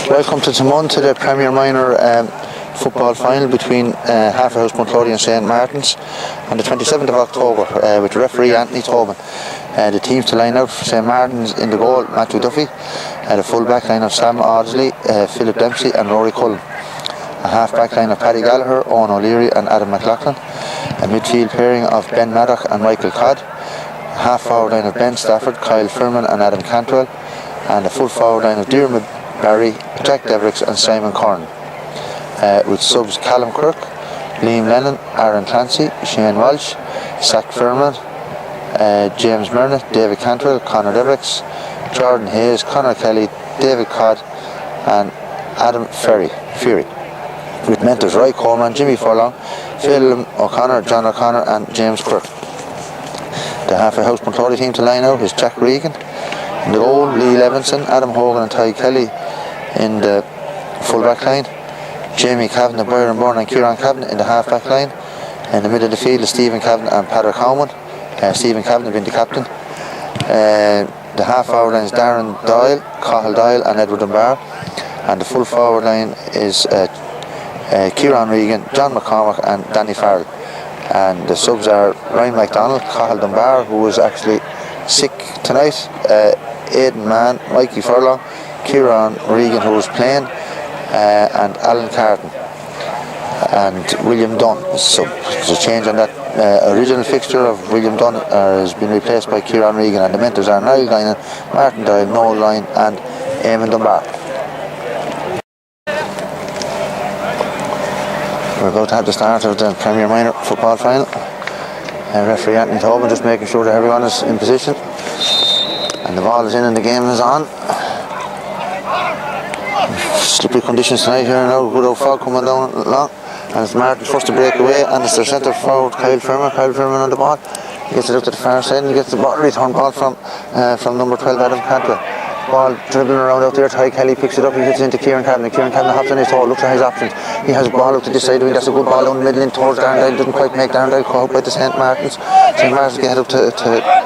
Welcome to Taghmon, to the Premier Minor football final between Halford House, Bunclody and St Martin's on the 27th of October with referee Anthony Taghmon. The teams to line out for St Martin's: in the goal, Matthew Duffy; the full back line of Sam Audsley, Philip Dempsey and Rory Cullen; a half back line of Paddy Gallagher, Owen O'Leary and Adam McLaughlin; a midfield pairing of Ben Maddock and Michael Codd; a half forward line of Ben Stafford, Kyle Furman and Adam Cantwell; and a full forward line of Diarmuid Barry, Jack Devericks and Simon Corn, with subs Callum Kirk, Liam Lennon, Aaron Clancy, Shane Walsh, Zach Furman, James Murnett, David Cantwell, Conor Devericks, Jordan Hayes, Conor Kelly, David Codd and Adam Fury, with mentors Roy Coleman, Jimmy Furlong, Phil O'Connor, John O'Connor and James Quirk. The Halford House Bunclody team to line out is Jack Regan in the goal, Lee Levinson, Adam Hogan and Ty Kelly in the full back line, Jamie Kavanagh, Byron Byrne and Kieran Kavanagh in the half back line. In the middle of the field is Stephen Kavanagh and Patrick Taghmon, Stephen Kavanagh being the captain. The half forward line is Darren Doyle, Cathal Doyle and Edward Dunbar, and the full forward line is Kieran Regan, John McCormack and Danny Farrell. And the subs are Ryan MacDonald, Cathal Dunbar, who was actually sick tonight, Aidan Mann, Mikey Furlong, Kieran Regan, who was playing, and Alan Carton and William Dunn. So there's a change on that original fixture of William Dunn has been replaced by Kieran Regan, and the mentors are Niall Guinan, Martin Doyle, Noel Ryan and Eamon Dunbar. We're about to have the start of the Premier Minor football final. Referee Anthony Taghmon just making sure that everyone is in position and the ball is in and the game is on. Slippery conditions tonight here now, good old fog coming down along, and it's Martin's first to break away, and it's their centre forward Kyle Furman on the ball. He gets it up to the far side and he gets the ball, return ball from number 12 Adam Cantwell. Ball dribbling around out there, Ty Kelly picks it up, he hits it into Kieran Kavanagh. Kieran Kavanagh hops on his toe, looks at his options. He has a ball out to this side, that's a good ball down the middle in towards Darndale, doesn't quite make Darndale, caught out by the St Martin's. St Martin's get up to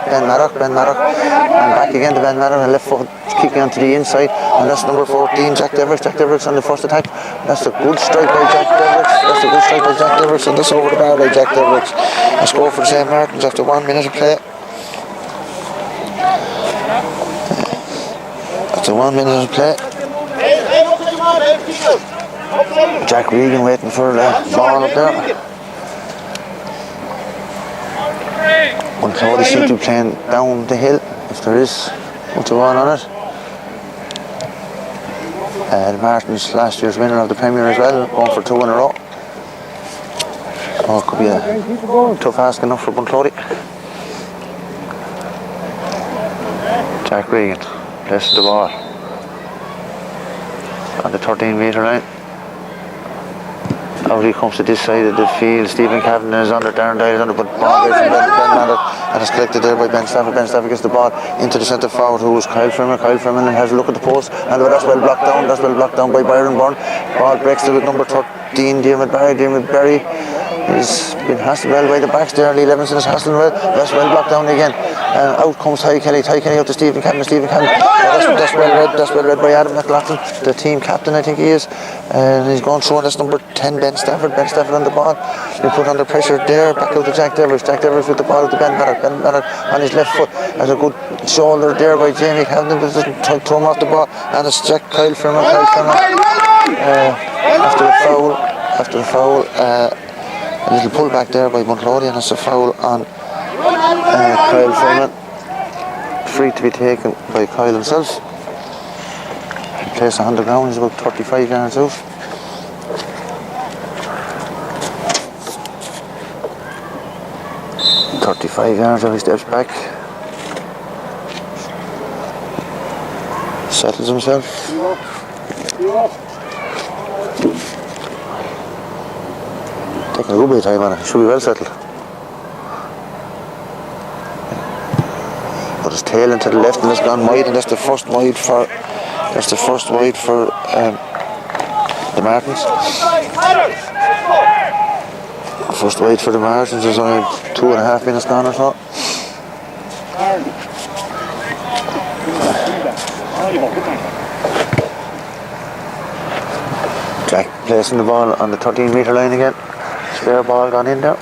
Ben Maddock, and back again to Ben Maddock, and left foot kicking onto the inside, and that's number 14 Jack Devericks on the first attack. That's a good strike by Jack Devericks, and that's over the bar by Jack Devericks. A score for St Martin's after 1 minute of play. After 1 minute of play, Jack Regan waiting for the ball up there. Bunclody seem to be playing down the hill, if there is much of one on it. The Martins, last year's winner of the Premier as well, going for 2 in a row. Oh, it could be a tough ask enough for Bunclody. Jack Regan places the ball on the 13-metre line. Out he comes to this side of the field. Stephen Kavanagh is under, Darren Dyle is under, but ball goes from Ben Maddock and is collected there by Ben Stafford. Ben Stafford gets the ball into the centre forward, who is Kyle Furman, and has a look at the post, and that's well blocked down by Byron Byrne. Ball breaks to number 13 Diarmuid Barry has been hassled well by the backs there. Lee Levinson is hassling well. That's well blocked down again. Out comes Ty Kelly out to Stephen Kavanagh. That's well read by Adam McLaughlin, the team captain, I think he is. And he's going through, and that's number 10 Ben Stafford on the ball. He put under pressure there, back out to Jack Devericks with the ball to Ben Maddock on his left foot. Has a good shoulder there by Jamie Kavanagh, but doesn't throw him off the ball. And it's Kyle Furman. After the foul, a little pull back there by Bunclody, and it's a foul on Kyle Furman. Free to be taken by Kyle himself. He plays on the ground, he's about 35 yards out. He steps back, settles himself. Taking a good bit of time on it, should be well settled. But his tail into the left and it's gone wide, and that's the first wide for the Martins. First wide for the Martins. There's only 2.5 minutes gone or so. Jack placing the ball on the 13-metre line again. Spare ball gone in there.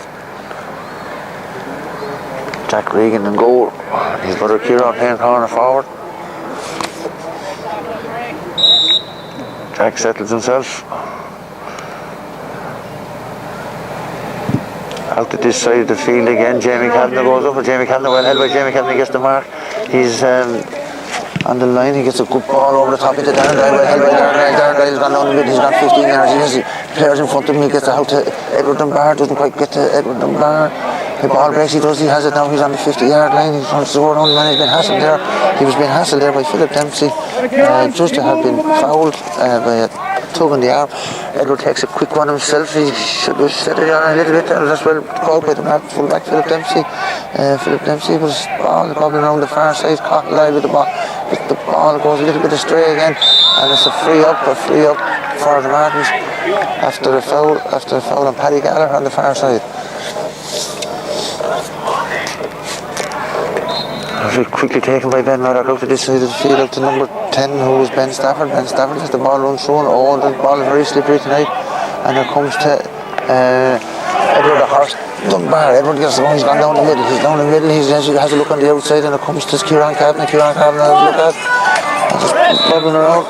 Jack Regan in goal. His brother Kieran playing corner forward. Jack settles himself. Out to this side of the field again. Jamie Kavanagh goes up. Jamie Kavanagh, well held by Jamie Kavanagh, gets the mark. He's on the line. He gets a good ball over the top into Darren Doyle. Well held by Darren Doyle. Darren Doyle's gone down a bit. He's got 15 yards. He has players in front of him. He gets out to Edward Dunbar. Doesn't quite get to Edward Dunbar. The ball breaks, he does, he has it now, he's on the 50-yard line, he's on the score on, man, he's been hassled there. He was being hassled there by Philip Dempsey, just to have been fouled by a tug on the arm. Edward takes a quick one himself, he should have set it on a little bit, that's well called by the full back Philip Dempsey. Philip Dempsey was bobbling around the far side, caught alive with the ball. But the ball goes a little bit astray again, and it's a free up for the Martins after a foul on Paddy Gallagher on the far side. Quickly taken by Ben Maddock out to this side of the field, out to number 10, who is Ben Stafford. Ben Stafford has the ball run through, the ball is very slippery tonight, and it comes to Edward the Horse Dunbar. Edward gets the ball, he's gone down the middle, he has a look on the outside, and it comes to Kieran Kavanagh. Kieran Kavanagh has a look at, and just bobbling around.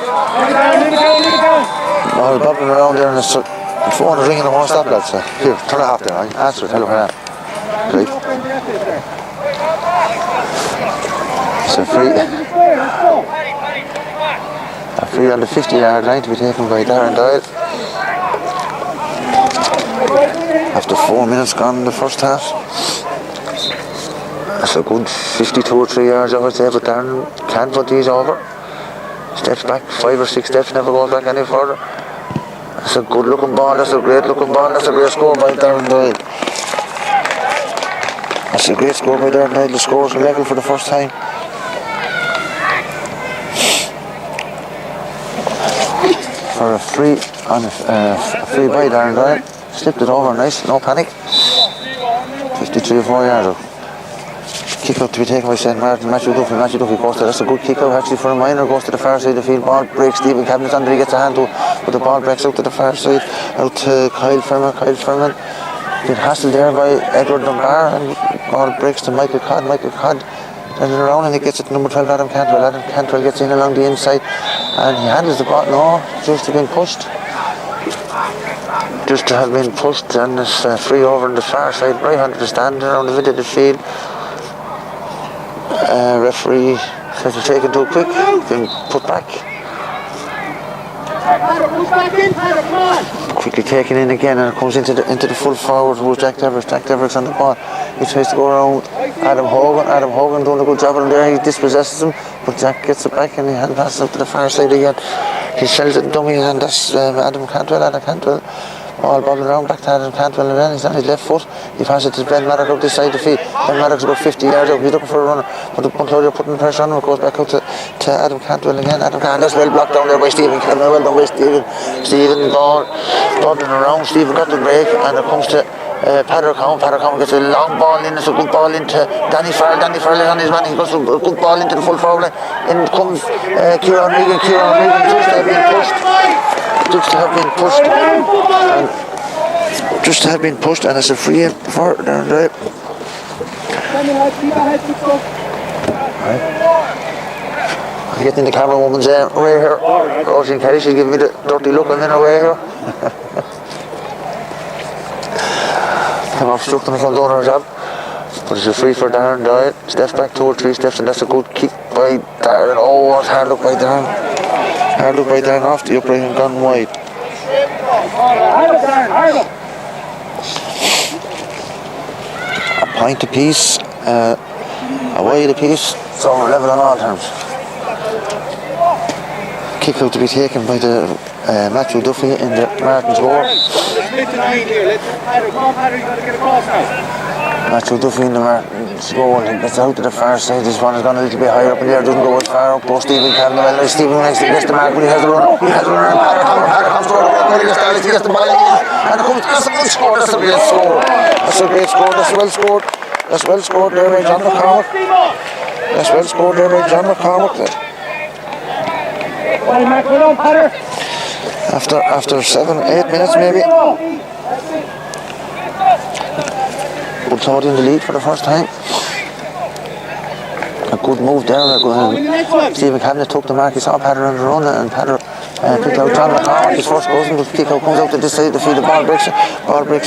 Ball bobbling around there, and the phone is ringing, and won't stop, lads. Here, turn it off there, answer it, tell him where I am. Right. It's a free on the 50-yard line to be taken by Darren Doyle. After 4 minutes gone in the first half. That's a good 52 or 3 yards over there, but Darren can't put these over. Steps back 5 or 6 steps, never goes back any further. That's a good looking ball, that's a great looking ball, that's a great score by Darren Doyle. That's a great score by Darren Doyle. The scores are level for the first time. For a free on a free by Darren Doyle. Slipped it over nice, no panic. 53 or 4 yards out. Kick out to be taken by St. Martin. Matthew Duffy goes to, that's a good kick out actually for a minor, goes to the far side of the field. Ball breaks, Stephen Cabinet's under, he gets a hand to, but the ball breaks out to the far side, out to Kyle Furman. Been hassled there by Edward Dunbar, and ball breaks to Michael Codd. Turns it around and he gets it to number 12, Adam Cantwell. Adam Cantwell gets in along the inside and he handles the ball. No, just to have been pushed, and it's free over on the far side, right under the stand around the middle of the field. Referee says it's taken too quick, been put back. Quickly taken in again, and it comes into the full forward, who is Jack Devereux. Jack Devereux on the ball. He tries to go around Adam Hogan doing a good job on there. He dispossesses him, but Jack gets it back and he hand passes up to the far side again. He sells it in dummies, and that's Adam Cantwell. Ball bobbling around back to Adam Cantwell again. He's on his left foot. He passes it to Ben Maddock out this side of the field. Ben Maddock's about 50 yards out. He's looking for a runner, but the Bunclody are putting the pressure on him. It goes back out to Adam Cantwell again. Adam Cantwell's well blocked down there by Stephen Kavanagh. Well done by Stephen. Stephen ball bobbling around. Stephen got the break, and it comes to Padder Cowan gets a long ball in. It's a good ball into Danny Farrell. Danny Farrell is on his man. He goes a good ball into the full forward line. In comes Kieran Regan. Just to have been pushed, and it's a free in for Darren Doyle. I'm getting the camera woman's way here. Roisin Kelly, she's giving me the dirty look. I'm in her way here. I'm obstructing her from doing her job. But it's a free for Darren Doyle. Steps back 2 or 3 steps, and that's a good kick by Darren. Oh, it's hard look by Darren. Off the upright and gone wide. A point apiece, a wide apiece, so we're level on all terms. Kick out to be taken by the Matthew Duffy in the Martin's goal. Matthew Duffy in the Martin's goal. Gets out to the far side. This one has gone a little bit higher up in the air, doesn't go as far up. Goes Stephen Kavanagh. Stephen gets the mark, but he has the run. He gets the ball in, and it comes. That's a good score. That's a great score. That's well scored there by John McCormack. After 7-8 minutes maybe. Bunclody in the lead for the first time. A good move there. Stephen Cabinet took the mark. He saw Patter on the run, and Patter picked out John McCarthy. His first cousin, but kick out comes out to this side of the field. The ball breaks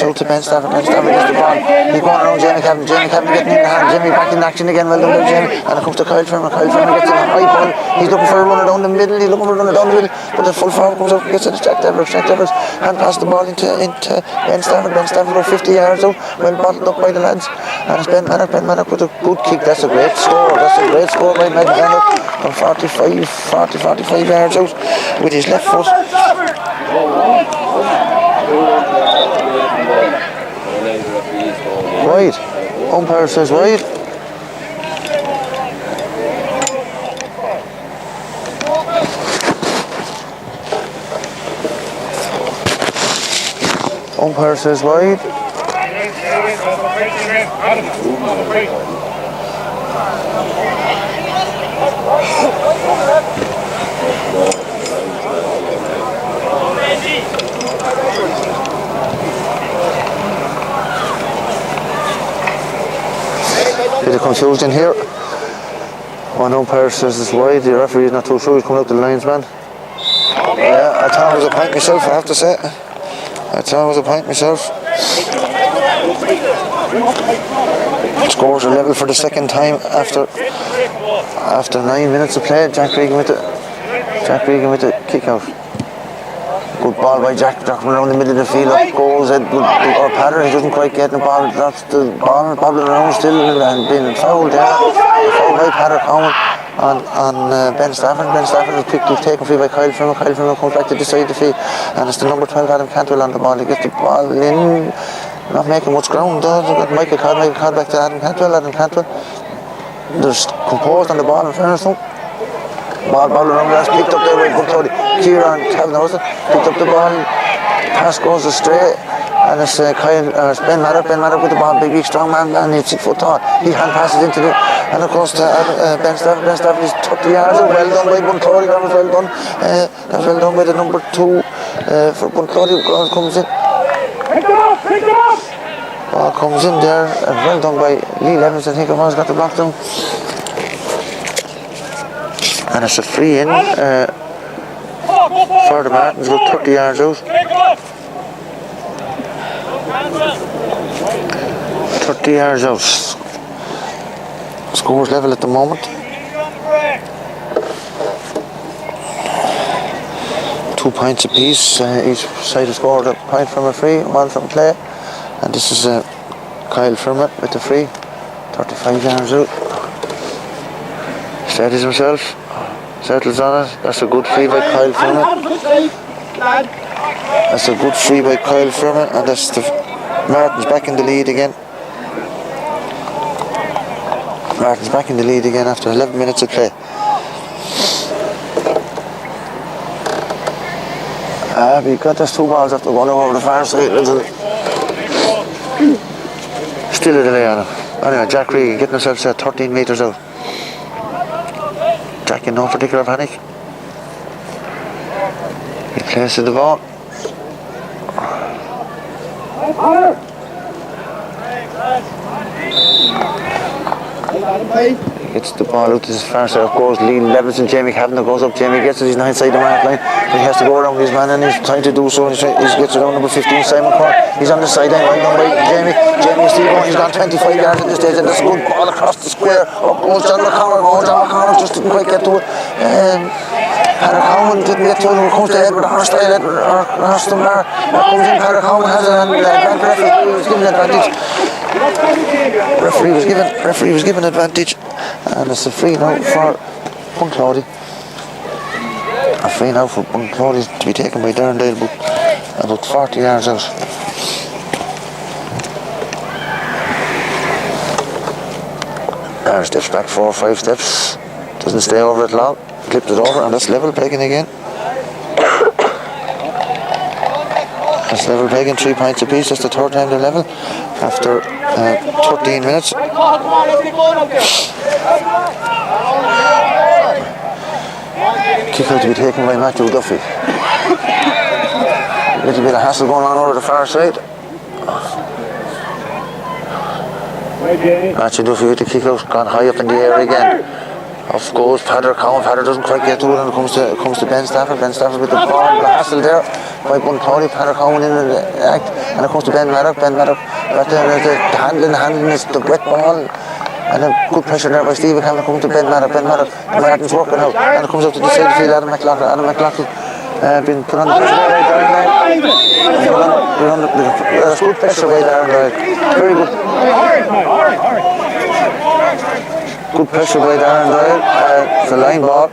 out to Ben Stafford. Ben Stafford gets the ball. He's going around Jamie Cabinet. Jamie Cabinet getting in the hand. Jamie back in action again. Well done by Jamie. And it comes to Kyle Fermer. Kyle Fermer gets in a high ball. He's looking for a runner down the middle. But the full forward comes out and gets it to Jack Devers. Jack Devers hand pass the ball into Ben Stafford. Ben Stafford about 50 yards out. Well bottled up by the lads. And it's Ben Maddock with a good kick. That's a great score. By Ben Maddock from 45 yards out with his left foot. Wide. Umpire says wide. Umpire says wide. Bit of confusion here. One umpire says it's wide, the referee is not too sure, he's coming out to the linesman. Yeah, I thought it was a point myself, I have to say. Scores are level for the second time after 9 minutes of play. Jack Regan with the kick out. Good ball by Jack, dropping around the middle of the field. Up goes or Patter. He doesn't quite get the ball. Drops the ball, bobbling around still, and being fouled there. Fouled by Patter Cowan on Ben Stafford. Ben Stafford is taken free by Kyle Fermer. Kyle Fermer comes back to the side of the field, and it's the number 12 Adam Cantwell on the ball. He gets the ball in, not making much ground. Michael Codd back to Adam Cantwell. There's composed on the ball in fairness to him. Ball around the last, picked up there by Bunclody. Kieran Taghmon picked up the ball, pass goes astray, and it's Ben Maddock with the ball, big strong man, and he's 6 foot tall. He hand passes into the, and of course to Ben Stafford. Ben Stafford is 30 yards out. Well done by Bunclody. That was well done. That was well done by the number 2 for Bunclody. Comes in. Pick them up. Ball comes in there, and well done by Lee Levins. I think it was, got the block down. And it's a free in for the Martins, about 30 yards out. 30 yards out. Scores level at the moment. 2 points apiece. Each side has scored a point from a free, 1 from play. And this is Kyle Fermer with the free. 35 yards out. Steadies himself. Settles on it. That's a good free by Kyle Fermer. And that's the Martin's back in the lead again. After 11 minutes of play. Because there's 2 balls after going over the far side. Still a delay on him. Anyway, Jack Regan getting himself set 13 metres out. Jack in no particular panic. He places the ball. He gets the ball out to his far side. Of course, Lee Levins and Jamie Cabinet goes up. Jamie gets it. He's not inside the mark line. He has to go around his man, and he's trying to do so. He gets around number 15, Simon Corn. He's on the sideline, right now by Jamie. Jamie is still going. He's gone 25 yards at this stage, and that's a good ball across the square. Up goes John McConnell. John McConnell just didn't quite get to it. Paddock Cowan didn't get to it. It comes to Edward Horstyle. Comes in. Paddock Cowan has it, and referee was given advantage. Referee was given advantage, and it's a free now for Bunclody. A free now for Bunclody to be taken by Derrendale, but about 40 yards out. There, steps back 4 or 5 steps. Doesn't stay over it long. Clipped it over, and that's level pegging again. That's level pegging, 3 points apiece. That's the 3rd time they're level after 13 minutes. Kick out to be taken by Matthew Duffy. Little bit of hassle going on over the far side. Matthew Duffy with the kick out, gone high up in the air again. Off goes Padder Cowan. Padder doesn't quite get to it, and it comes to Ben Stafford. Ben Stafford with the ball, the hassle there by Bunclody. Padder Cowan in the act, and it comes to Ben Maddock. Ben Maddock right there, the handling is the wet ball, and a good pressure there by Steve Cameron. Coming to Ben Maddock. Ben Maddock, Martin's working out, and it comes up to the side of the field. Adam McLaughlin been put on the pressure there. There's good pressure by there. Very good. Good pressure by Darren Doyle. It's a line ball.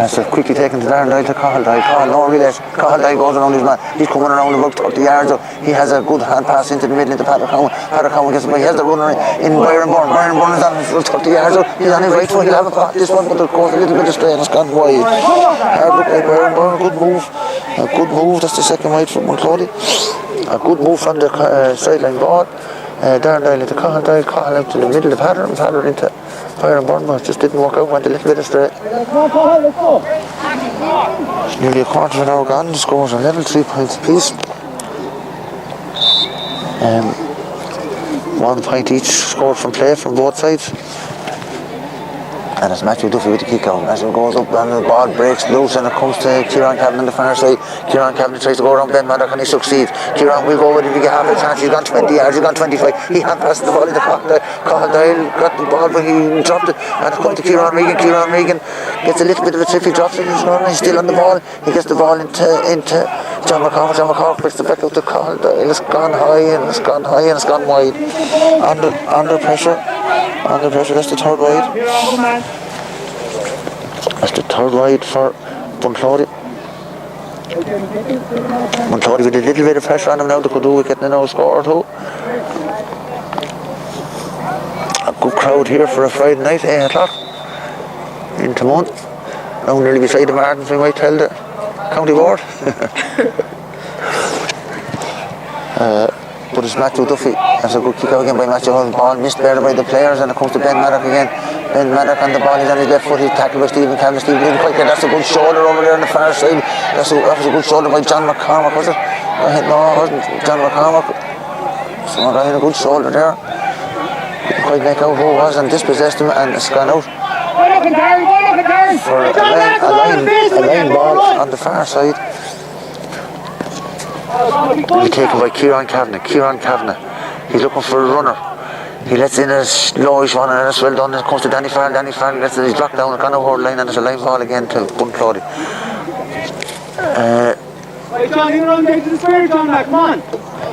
So quickly taken to Darren Doyle to Cahill Doyle. Cahill Doyle goes around his man. He's coming around about 30 yards. He has a good hand pass into the middle into Padder Cowan. Padder Cowan gets away. He has the runner in Byron Byrne. Byron Byrne is on 30 yards. He's on his right foot. He'll have a pot. This one, but it goes a little bit astray and it's gone wide. Hard look by Byron Byrne. A good move. That's the second wide from Bunclody. A good move from the sideline ball. Darren Doyle into Cahill Doyle. Cahill out to the middle of Padder and Padder into Byron Byrne, but it just didn't work out, went a little bit astray. It's nearly a quarter of an hour gone, the scores are level, 3 points apiece. 1 point each scored from play from both sides. And it's Matthew Duffy with the kick out. As it goes up and the ball breaks loose and it comes to Kieran Cavan on the far side. Kieran Cavan tries to go around Ben Maddock and he succeeds. Kieran will go with it if he get half a chance. He's gone 20 yards, he's gone 25. He hand passes the ball into Cahill Doyle, got the ball but he dropped it and it comes to Kieran Regan. Kieran Regan gets a little bit of a trip, he drops it, he's still on the ball. He gets the ball into John McCormick. John McCormick puts the back out to Cahill Doyle. It's gone high and it's gone wide. Under pressure, that's the third wide. That's the third wide for Bunclody. Bunclody with a little bit of pressure on him now. They could do with getting another score or two. A good crowd here for a Friday night, 8 o'clock in Taghmon. Now nearly beside the Martins, we might tell the county board. But it's Matthew Duffy. That's a good kick out again by Matthew Hull. Ball missed there by the players and it comes to Ben Maddock again. Ben Maddock on the ball, he's on his left foot, he's tackled by Stephen Cavan. Stephen didn't quite get, that's a good shoulder over there on the far side. That was a good shoulder by John McCormick, was it? No, it wasn't John McCormick. Someone got in a good shoulder there. Couldn't quite make out who it was and dispossessed him and it's gone out. For a line ball on the far side. Will be taken by Kieran Kavanagh. He's looking for a runner. He lets in a slowish one and it's well done. It comes to Danny Farrell. Danny Farrell gets it. He's dropped down and gone over the line and it's a line ball again to Bunclody. John, you run down to the square, John, come on.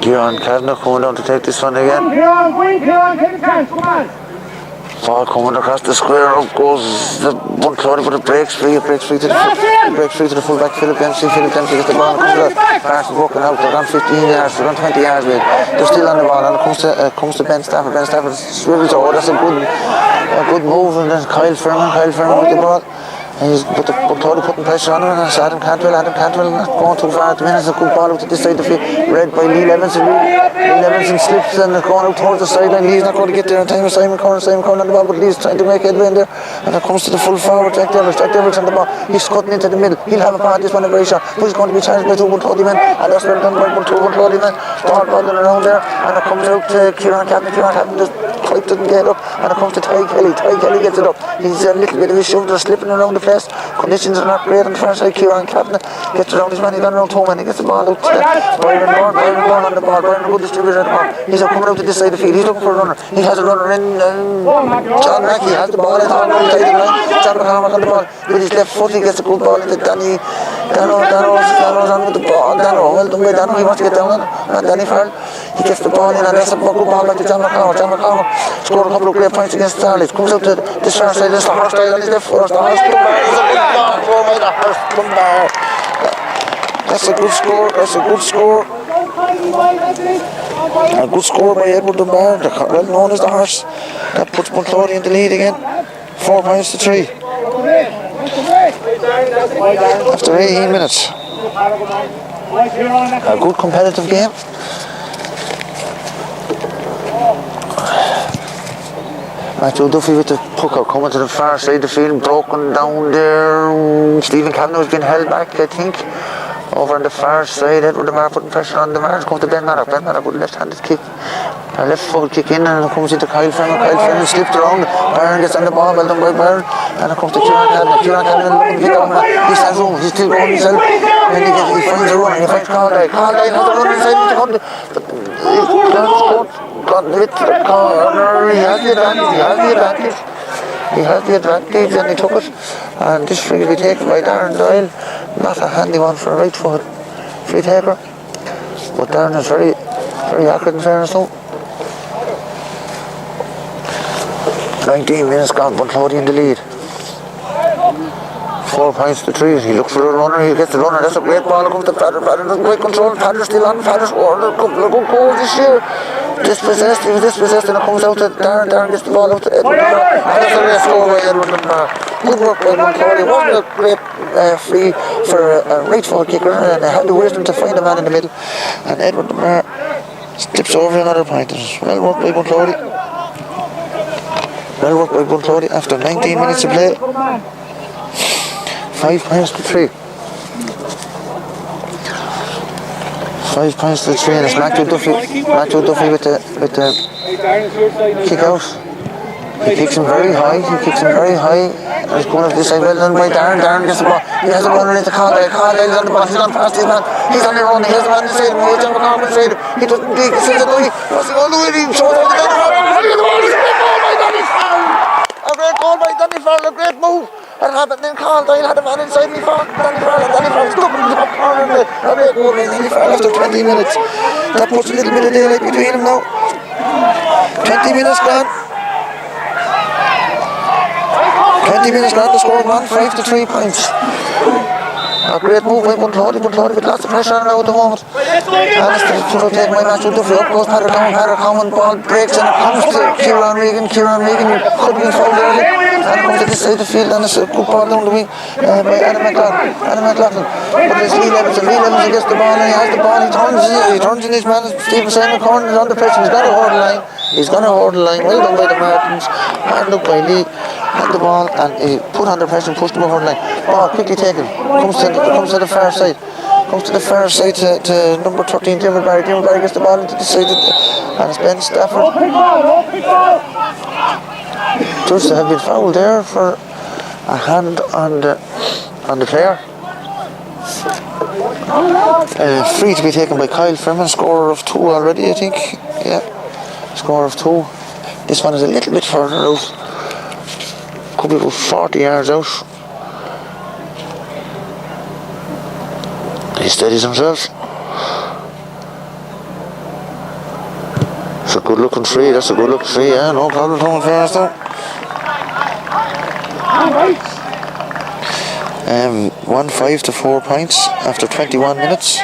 Kieran Kavanagh coming down to take this one again. Kieran, take a chance, come on. Ball coming across the square, up goes the Bunclody, but it breaks free to the full-back Philip Dempsey. Philip Dempsey gets the ball, Parsons working out, they're gone 15 yards, they're gone 20 yards with it. They're still on the ball and it comes to Ben Stafford. Ben Stafford swivels over, that's a good move, and then Kyle Furman with the ball. And he's Bunclody putting pressure on him and it's Adam Cantwell not going too far at the minute. It's a good ball out to this side of the field, read by Lee Levinson. Lee Levinson slips and it's going out towards the sideline. Lee's not going to get there in time with Simon Curran on the ball, but Lee's trying to make headway in there and it comes to the full forward, Jack Devils on the ball. He's cutting into the middle, he'll have a part, this one a very shot, but he's going to be challenged by two Bunclody men and that's well done by two Bunclody men. Ball rolling around there and it comes out to Kieran Cavan just quite doesn't get up and it comes to Ty Kelly gets it up. He's a little bit of a shoulder slipping around the place. Conditions are not great on the far side. Kieran Kavanagh gets around his man, he's gone around home and he gets the ball out to Byron Byrne on the ball. Byron, a good distributor of the ball. He's coming out to this side of the field, he's looking for a runner. He has a runner in John Mackey has the ball, John McCormick on the ball with his left foot. He gets a good ball into Dano's on with the ball. Well done by Dano, he wants to get down on Danny Farrell. He gets the ball in and that's a good ball back to John McCormick. John McCormick scored a couple of great points against Starlight. Comes out to this far side, it's the horse style on his left foot. That's a good score. A good score by Edward Dunbar, well known as the horse. That puts Bunclody in the lead again. 4 points to 3. After 18 minutes. A good competitive game. Matthew Duffy with the puck out, coming to the far side of the field, broken down there. Stephen Kavanagh was being held back, I think. Over on the far side, Edward DeMar putting pressure on DeMar. Comes to Ben Maddock. Ben Maddock with a left-handed kick. A left foot kick in, and it comes into Kyle Fennon. Kyle Fennon slipped around. Byrne gets on the ball, well done by Byrne. And it comes to Kieran Cannon. Kieran Cannon looking to get on. He stands room. He's still going himself. And he finds a run. He finds Carlyle. Carlyle has a run inside the corner. Got hit to the corner. He has the advantage. He has the advantage, and he took it. And this free will be taken by Darren Doyle. Not a handy one for a right foot free taker. But Darren is very, very accurate in fairness though. 19 minutes gone, Bunclody in the lead. 4 points to 3. He looks for the runner, he gets the runner. That's a great ball. Comes to Padder. Padder does great control. Padder still on. Padder scored a couple of good goals this year. Dispossessed, he was dispossessed, and it comes out to Darren. Darren gets the ball out to Edward DeMar. And that's a great score by Edward DeMar. Good work by Bunclody. It wasn't a great free for a right forward kicker, and they had the wisdom to find a man in the middle. And Edward DeMar slips over another point. Well worked by Bunclody. Well worked by Bunclody after 19 minutes of play. 5 points to 3. 5 points to 3, and it's Matthew Duffy with the kick out. He kicks him very high. And it's going to this side. Well done by Darren. Darren gets the ball. He has a runner into Carlyle. Carlyle is on the ball. He's on past his man. He's on the run. He has the man inside him. He's on the corner inside him. He doesn't dig. He says, what's he going to do? He shows out the a great goal by Danny Farrell. A great move. And happened then Carlyle had a man inside me for Danny Farrell. Danny Farrell stuck in the top corner of the great goal by Danny Farrell after 20 minutes. That puts a little bit of daylight between them now. 20 minutes gone. 20 minutes gone to score 1-5 to 3 points. A great move by Bunclody with lots of pressure on now at the moment. And it's to take my Matthew Duffy. Up goes Padder down. Padder common ball breaks, and it comes to Kieran Regan. Kieran Regan could be fouled early. And it comes to this side of the field, and it's a good ball down the wing by Adam McLaughlin. But it's Lee Levinson. Lee Levinson gets the ball, and he has the ball. He turns in his man. Stephen Simon Corn is under pressure. He's going to hold the line. Well done by the Martins. And up by Lee. Had the ball, and he put under pressure and pushed him over the line. Ball quickly taken. Comes to the far side. To number 13, Jimmy Barry. Jimmy Barry gets the ball into the side, and it's Ben Stafford. Just have been fouled there for a hand on the player. Free to be taken by Kyle Freeman, scorer of 2 already, I think. Yeah, scorer of 2. This one is a little bit further out. Could be about 40 yards out. He steadies himself. It's a good looking free. Yeah, no problem coming first though. 1-5 to 4 points after 21 minutes.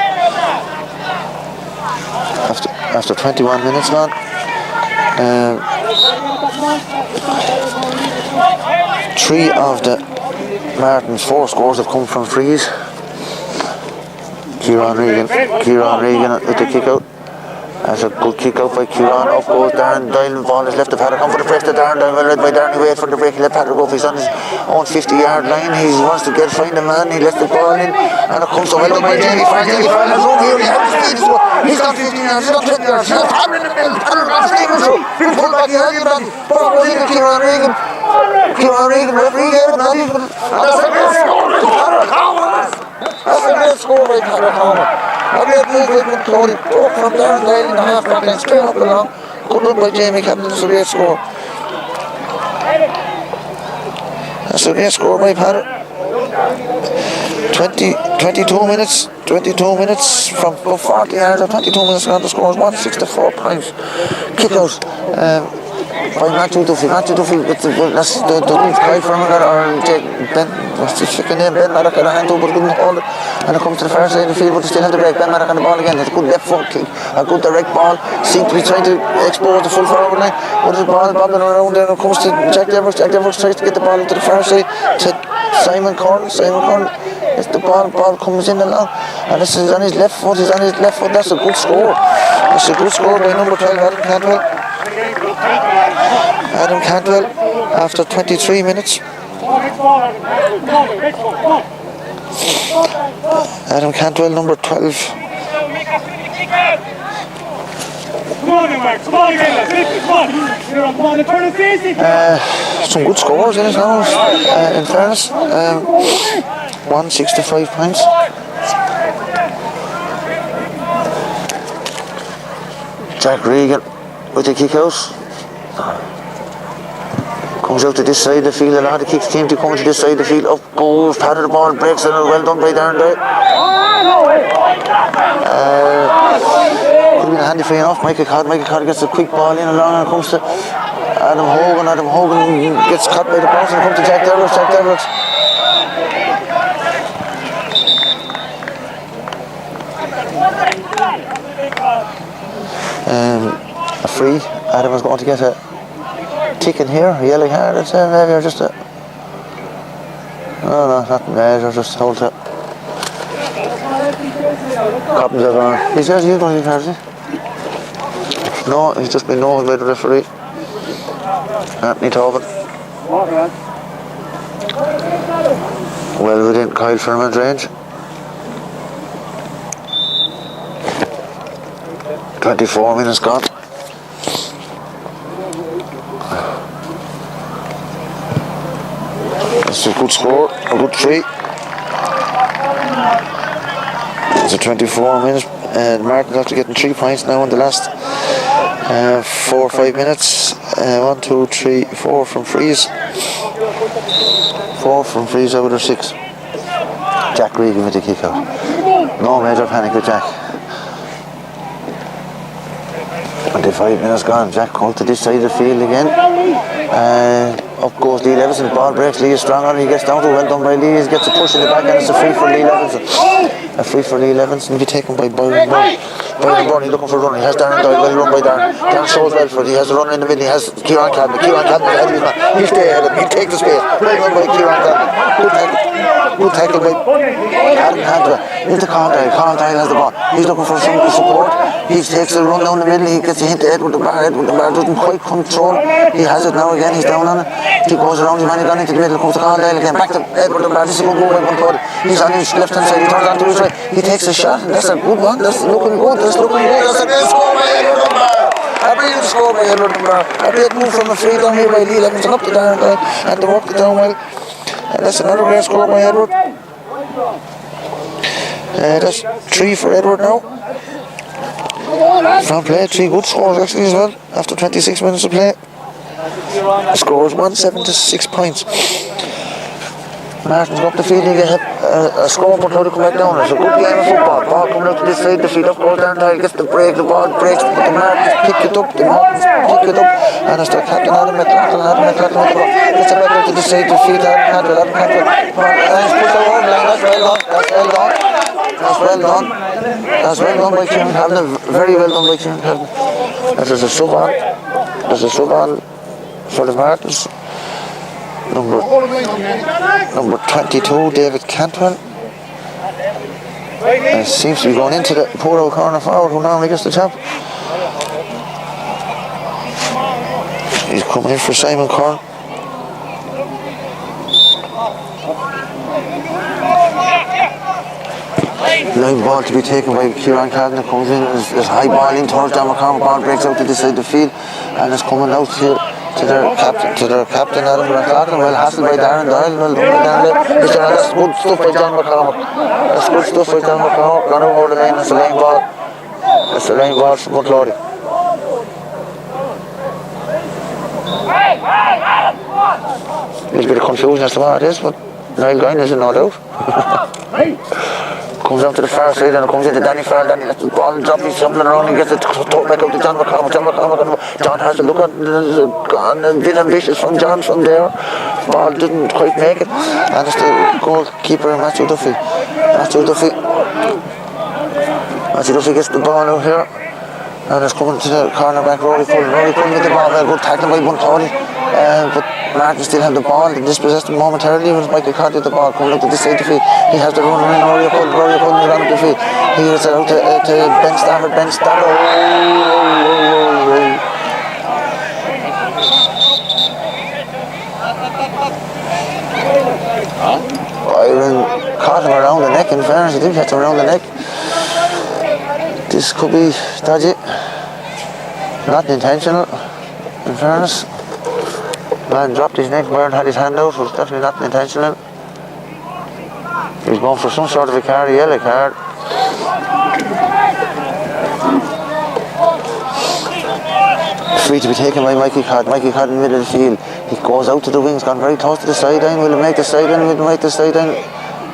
After 21 minutes gone. 3 of the Martins' 4 scores have come from frees. Kieran Regan with the kick out. That's a good kick out by Kieran. Up goes Darren Doyle. The ball is left to Padder. Come for the press to Darren Doyle. Well read by Darren. He waits for the break. He let Padder go. He's on his own 50-yard line. He wants to find a man. He lets the ball in, and it comes so well done by Jamie. Finally, Farrell's over here. He has the speed as well. He's got 15 yards. He's got 20 yards. He's got Padder in the middle. Padder got Stevens through. He'll pull back. He has the advantage. Ball goes into Kieran Regan. Referee gave it. And that's a great score by Padder Taghmon. That's a great score by Padder Taghmon. A great move by Bunclody. Broke from Darren Doyle in the half-back line, straight up along. Good run by Jamie Captain. That's a great score. That's a great score by Padder. 22 minutes from about 40 yards. 22 minutes gone. The score is 1-6 to 4 points. Kick out by Matthew Duffy. Matthew Duffy with that's the guy from it, or Ben, what's his chicken name? Ben Maddock had a hand over, but couldn't hold it, and it comes to the far side of the field, but they still have the break. Ben Maddock on the ball again. It's a good left foot kick, a good direct ball. Seems to be trying to expose the full forward line, but the ball bobbing around there. And it comes to Jack Devers. Jack Devers tries to get the ball into the far side to Simon Corn. It's the ball comes in along, and this is on his left foot. That's a good score. That's a good score by number 12, Adam Cantwell. Adam Cantwell after 23 minutes. Adam Cantwell, number 12. Some good scores in it now, in fairness. 165 points. Jack Regan with the kick out. Comes out to this side of the field. A lot of kicks came to come to this side of the field. Up goes, patted the ball, breaks it. Well done by Darren there. Could have been a handy free enough. Michael Codd gets a quick ball in along and comes to Adam Hogan. Adam Hogan gets caught by the bounce and comes to Jack Deverett. A free. Adam was going to get a tick in here, a yellow card, I'd say, maybe, or just a... No, nothing major, just hold it. Coppins over on. He's going to get cards, is he? No, he's just been noted by the referee. Anthony Taghmon. Well within Kyle Furman's range. 24 minutes gone. It's a good score, a good three. It's a 24 minutes. Martin's after getting 3 points now in the last 4 or 5 minutes. 1, 2, 3, 4 from frees. 4 from frees out of 6. Jack Regan with the kick out. No major panic with Jack. 25 minutes gone. Jack comes to this side of the field again. Up goes Lee Levinson. Ball breaks. Lee is strong on it. He gets down to it. Well done by Lee. He gets a push in the back and it's a free for Lee Levinson. A free for Lee Levinson. Be taken by Byron Byrne. Byron Byrne, he's looking for a run. He has Darren Doyle. Well run by Darren. Darren shows well for it. He has a run in the middle. He has Kieran Cadman. Kieran Cadman ahead of his man. He'll stay ahead of him. He'll take the space. Well run by Kieran Cadman. Good tackle by Adam Cantwell. Into Carl Doyle has the ball. He's looking for some support. He takes a run down the middle. He gets a hint to Edward the Bar. Edward the Bar doesn't quite control. He has it now again. He's down on it. He goes around his man. He gone into the middle. Comes to Carl Doyle again. Back to Edward the Bar. This is a good goal by Bunclody. He's on his left hand side. He turns on to his right. He takes a shot. And that's a good one. That's looking good. That's a great score by Edward the Bar. A brilliant score by Edward the Bar. A great move from a free down here by Lee Levinson up to Darren Doyle. And they worked it down well. And that's another great score by Edward. That's 3 for Edward now. From play, 3 good scores actually as well after 26 minutes of play. The score is 176 points. Martin's got up the field, he gets a score but how to come back down. It's a good game of football. Ball coming out to this side, the field up goes down, gets the break, the ball breaks, but the Martins pick it up, and it's their captain Adam McLaughlin with the ball. Gets it back out to this side, the field, Adam Cantwell, and he's pushed over the line. That's well done. That's well done by Kieran Calvin. Very well done by Kieran Calvin. There's a sub on for the Martins. Number 22, David Cantwell. Seems to be going into the poor old corner forward who normally gets the top. He's coming in for Simon Corn. Line ball to be taken by Kieran Cadden. Comes in as high ball in towards John McCormick. Ball breaks out to this side of the field and it's coming out to their captain Adam McLaughlin. Well hassled by Darren Doyle. Well done by Darren Doyle. That's good stuff by John McCormick. That's good stuff by John McCormick. Gone over the line. It's a line ball. It's a line ball from Bunclody. A little bit of confusion as to what it is, but Niall Guine is no doubt. Comes out to the far side and it comes into Danny Farrell. Danny lets the ball drop, he's jumping around, he gets it tucked back up to John McCormick. John has to look at it, gone a bit ambitious from John from there. Ball didn't quite make it, and it's the goalkeeper Matthew Duffy. Matthew Duffy gets the ball out here and it's coming to the corner back. Rory Cullen with the ball. Well, good tackle by Bunclody, but Martin still have the ball. They dispossessed him momentarily with Michael Carty at the ball. Coming up to this side of the field. He has the runner in. Rory Cullen is on up the field. He gets it out to Ben Stafford. neck, in fairness, he did catch him around the neck. This could be dodgy. Not intentional, in fairness. Man dropped his neck, Byrne had his hand out, so it was definitely not intentional. He was going for some sort of a card, a yellow card. Free to be taken by Mikey Codd. Mikey Codd in the middle of the field. He goes out to the wings, gone very close to the sideline. Will he make the sideline? Will he make the sideline?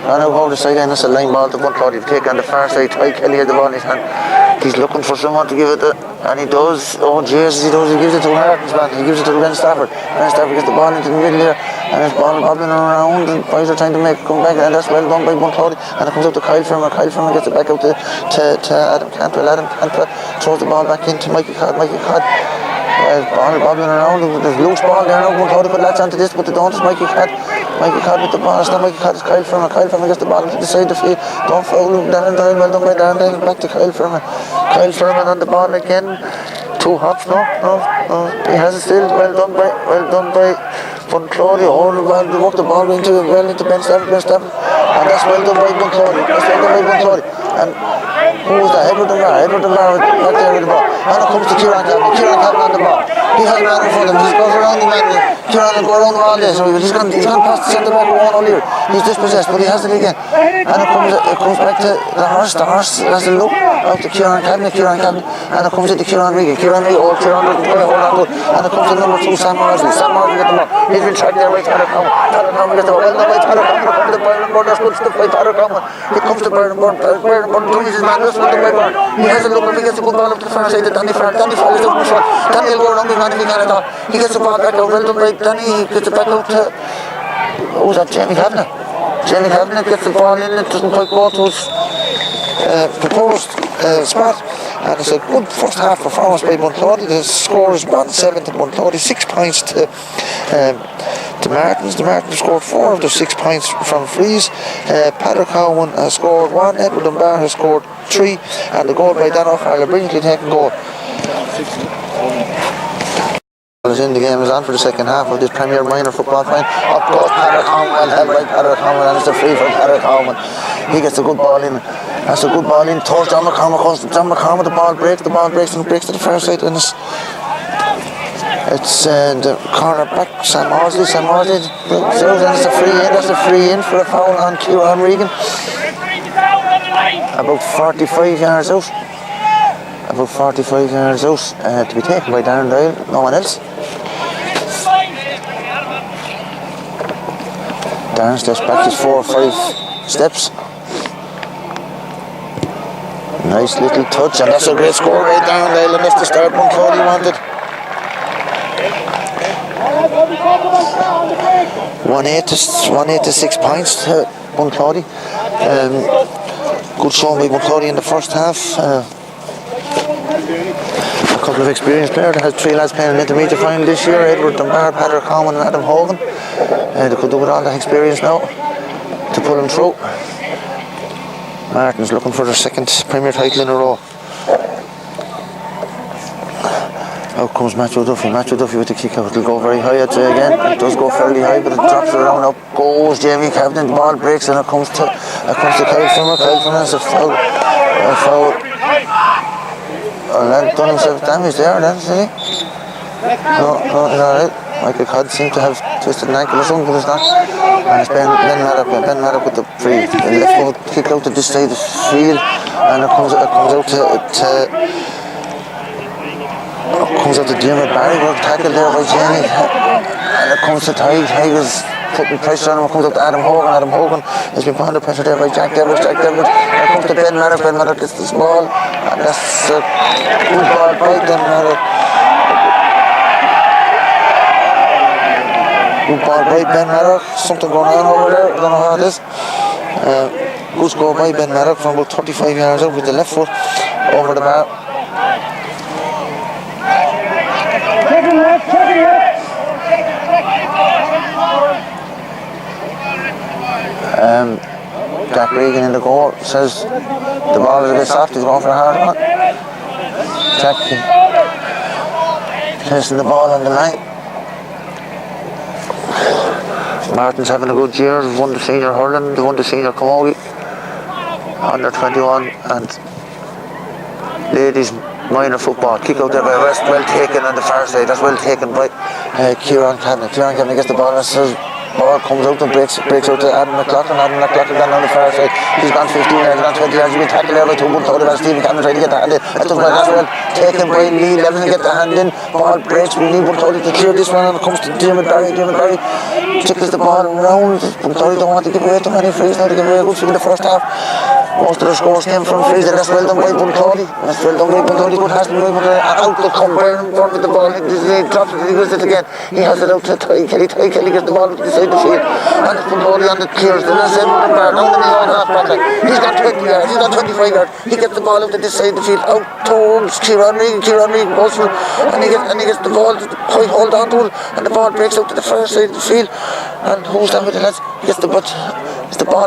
Run out over the sideline. That's a line ball to Bunclody. He'll take on the far side. Ty Kelly had the ball in his hand. He's looking for someone to give it to, and he does. Oh Jesus, he does. He gives it to Martin's man. He gives it to Ben Stafford. Ben Stafford gets the ball into the middle there, and his ball bobbling around, and boys are trying to make it come back, and that's well done by Bunclody. And it comes out to Kyle Firmer. Kyle Firmer gets it back out to Adam Cantwell. Adam Cantwell throws the ball back into Mikey Codd. Mikey Codd. Ball bobbling around. There's loose ball there now. Bunclody could latch onto this, but they don't. It's Mikey Codd. Mikey Codd with the ball. It's not Mikey Codd, it's Kyle Firmer. Kyle Firmer gets the ball into the side of the field. Don't foul him. Darren Doyle, well done by Darren Doyle. Back to Kyle Firmer. Kyle Firmer on the ball again. 2 hops. No. He has it still. Well done by Bunclody. Oh, they work the ball into Ben Stafford. And that's well done by Bunclody. And who was that? Edward Dunbar right there with the ball. And it comes to Kieran Cavan on the ball. He has a man in front of him. He goes around the man. Kieran will go around the ball there. So he's gone past the centre back with Owen O'Leary. He's dispossessed, but he has it again. And it comes back to the horse. The horse has a look out to Kieran Cavan. And it comes into Kieran Regan. Kieran doesn't quite hold on good. And it comes to number 2, Sam Marsley. Sam Marsley gets the ball. He's been tracked there by Taghmon. Taghmon gets the ball. Well done by Taghmon. It comes to Byron Byrne. That's good stuff by Taghmon. It comes to Byron Byrne. Byron Byrne brings his man. That's well done by Byrne. He has a look. If he gets the good ball up to the far side to Danny Farrell. Danny Farrell is out in front. Danny will go around his man if he can at all. He gets the ball back out. Well done by Danny. He gets it back out to... Who's that? Jamie Kavanagh. Jamie Kavanagh gets the ball in. It doesn't quite go to his proposed spot. And it's a good first half performance by Bunclody. The score is 1-7 to Bunclody, 6 points to Martins. The Martins scored 4 of the 6 points from frees. Taghmon has scored 1, Edward Dunbar has scored 3, and the goal by Dan O'Farrell, a brilliantly taken goal. In the game is on for the second half of this Premier Minor football final. Up goes Taghmon, held by Taghmon, and it's a free for Taghmon. He gets a good ball in. That's a good ball in. Towards John McCormack. John McCormack, the ball breaks and breaks to the far side, and it's the corner back. Sam Marsley. And it's a free in. That's a free in for a foul on Kieran Regan. About 45 yards out. To be taken by Darren Doyle. No one else. Darren steps back his 4 or 5 steps. Nice little touch, and that's a great score right down Doyle, and that's the start Bunclody wanted. 1-8 to 6 points to Bunclody. Good showing by Bunclody in the first half. A couple of experienced players. They had 3 lads playing an intermediate final this year: Edward Dunbar, Taghmon and Adam Hogan. They could do with all that experience now to pull them through. Martin's looking for their 2nd Premier title in a row. Out comes Matthew Duffy with the kick out. It'll go very high, I'd say again. It does go fairly high, but it drops around. Up goes Jamie Kavanagh. The ball breaks, and it comes to Kyle Firmer. Kyle Firmer has a foul. Lad done himself damage there, hasn't he? No, it's alright. Michael Codd seemed to have twisted an ankle or something, but it's not. And it's Ben Maddock with the free. The left foot kick out to this side of the field, and it comes out to Dermot Barry. Good tackle there by Jamie, and it comes to Tigers putting pressure on him. It comes up to Adam Hogan has been put under pressure there by Jack Devlin. And it comes to Ben Maddock gets this ball, and that's a good ball by Ben Maddock. Good ball by Ben Maddock. Something going on over there. I don't know how it is. Good score by Ben Maddock from about 35 yards out with the left foot over the bar. Jack Regan in the goal says the ball is a bit soft. He's going for a hard one. Jack placing the ball on the line. Martin's having a good year. They've won the senior hurling, they've won the senior camogie. under 21 and ladies minor football. Kick out there by West, well taken on the far side. That's well taken by Kieran Cavan. Kieran Cavan gets the ball and says ball comes out and breaks out to Adam McLaughlin. Adam McLaughlin down on the far side. He's gone 15 yards, gone 20 yards. He's been tackled there by two Bunclody. Stephen Cavan trying to get the hand in. That's well taken by Lee. Levin to get the hand in. Ball breaks. We need Bunclody to clear this one, and it comes to Dermot Barry. Dermot Barry tickles the ball around. Bunclody don't want to give away too many frees now. To give away a good few in the first half. Most of the scores came from frees, and that's well done by Bunclody. That's well done by Bunclody. Good has been out to come Byron Byrne with the ball. He drops it, he goes it again. He has it out to Ty Kelly. Ty Kelly gets the ball beside the field. And it's Bunclody on the clears. Then that's Edmund Barr down in his own half back line. He's got 20 yards, he's got 25 yards. He gets the ball out to this side of the field, out towards Kieran Regan. Kieran Regan goes for it, and he gets the ball, quite hold on to it, and the ball breaks out to the far side of the field. And who's that with the lads? He gets the ball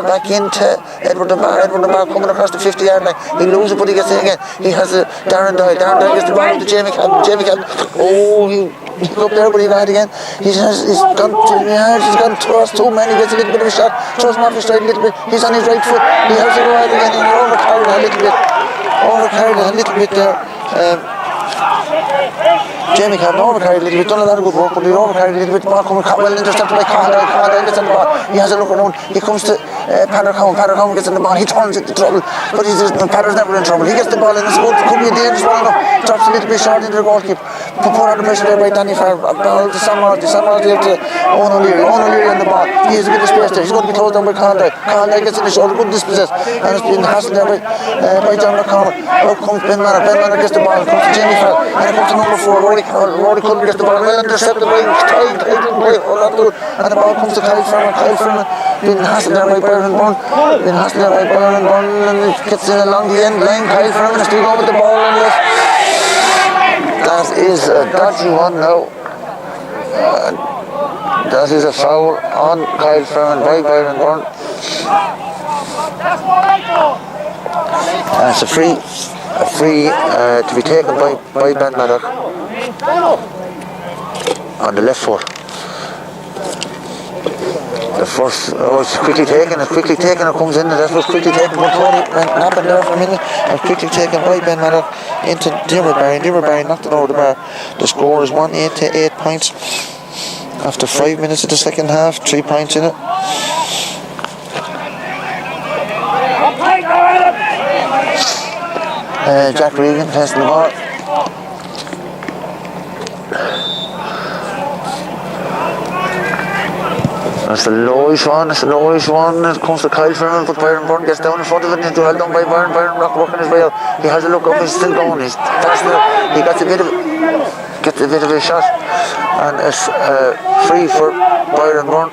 back into Edward Barr. Edward Barr coming across the 50-yard line. He loses it, but he gets it again. He has a Darren Doyle. Darren Doyle gets the ball to Jamie Cavan. Jamie Cavan. Oh, he's up there, but he's bad again. He's gone 2 yards. He's gone towards too many. He gets a little bit of a shot. Throws him off his stride a little bit. He's on his right foot. He has to go out again. He overcarried it a little bit. There. Jamie Cavan overcarried a little bit, done a lot of good work, but he overcarried a little bit. The ball coming well intercepted by Conrad. Conrad gets on the ball. He has a look around. He comes to Padder Cowan. Padder Cowan gets in the ball. He turns into trouble, but Padder's never in trouble. He gets the ball in. It's good. Could be a dangerous one enough. Drops a little bit short into the goalkeeper. Put under pressure there by Danny Farr. Ball to Sam Marty. Sam Marty up to Owen O'Leary. Owen O'Leary on the ball. He has a bit of space there. He's going to be closed down by Conrad. Conrad gets in the shoulder. Good dispossessed. And it's been hassled there by John McCormick. Out comes Ben Manor. Ben Manor gets the ball. It comes to Jamie Farr. And it comes to number 4. Rory Cullen gets the ball. Well intercepted by Ty. And the ball comes to Kyle Furman. Kyle Furman being hassled there by Byron Byrne. And it gets in along the end line. Kyle Furman is still going with the ball. And that is a dodgy one now. That is a foul on Kyle Furman by Byron Byrne. And it's a free to be taken by Ben Maddock on the left foot. The first it's quickly taken, it comes in, and that was quickly taken. Bunclody went napping there for a minute, and quickly taken by Ben Maddock into Dermot Barry. Dermot Barry knocked it over the bar. The score is 1-8 to 8 points. After 5 minutes of the second half, 3 points in it. Jack Regan testing the ball. That's the lowish one. It comes to Kyle Furman, but Byron Byrne gets down in front of it, and it's well done by Byron. Byron Rock working his way out. He has a look up, he's still going. He's faster. He gets a bit of a shot, and it's free for Byron Byrne.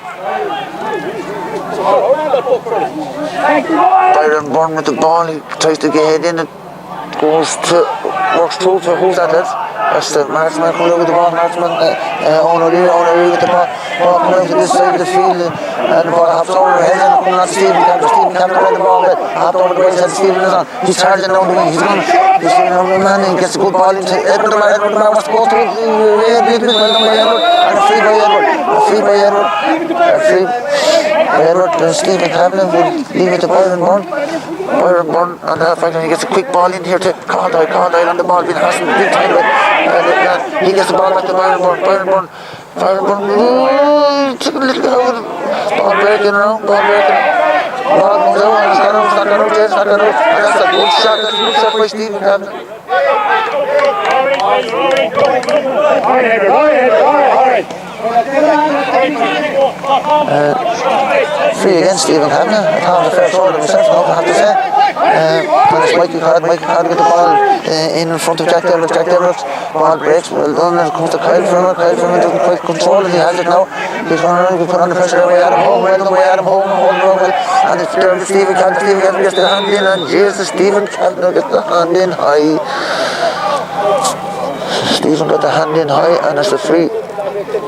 Byron Byrne with the ball. He tries to get in. It works through to who's that? That's the marksman coming out with the ball. Marksman, Owen O'Leary with the ball. Ball coming out to this side of the field, and the ball hops over the head, and coming on to Stephen Cavan. Stephen Cavan playing the ball, hopped over the right side. Stephen is on. He's charging down the wing. He's going over the man, and gets a good ball into Edward Barr. Edward Barr wants to go to it. Well done by Edward, and a free by Edward. Stephen Cavan will leave it to Byron Byrne. Byron Byrne on the half right, and he gets a quick ball in here to Conrad on the ball, being hassled big time. He gets the ball back to Byron Byrne. Took a little bit over. Ball breaking around. Ball comes out, and it's not gone out. And that's a good shot. By Stephen Cavan. Free against Stephen Cavan. I thought it was a fair throw to himself, I have to say. And it's Michael Card get the ball in front of Jack Deverett. Ball breaks, well done, and it comes to Kyle Furman. Kyle Furman doesn't quite control it, he has it now. He's going around, he put under pressure away Adam Home, and it's there to Stephen Cavan. Stephen Cavan gets the hand in, and Jesus, Stephen Cavan gets the hand in high. Stephen got the hand in high, and it's a free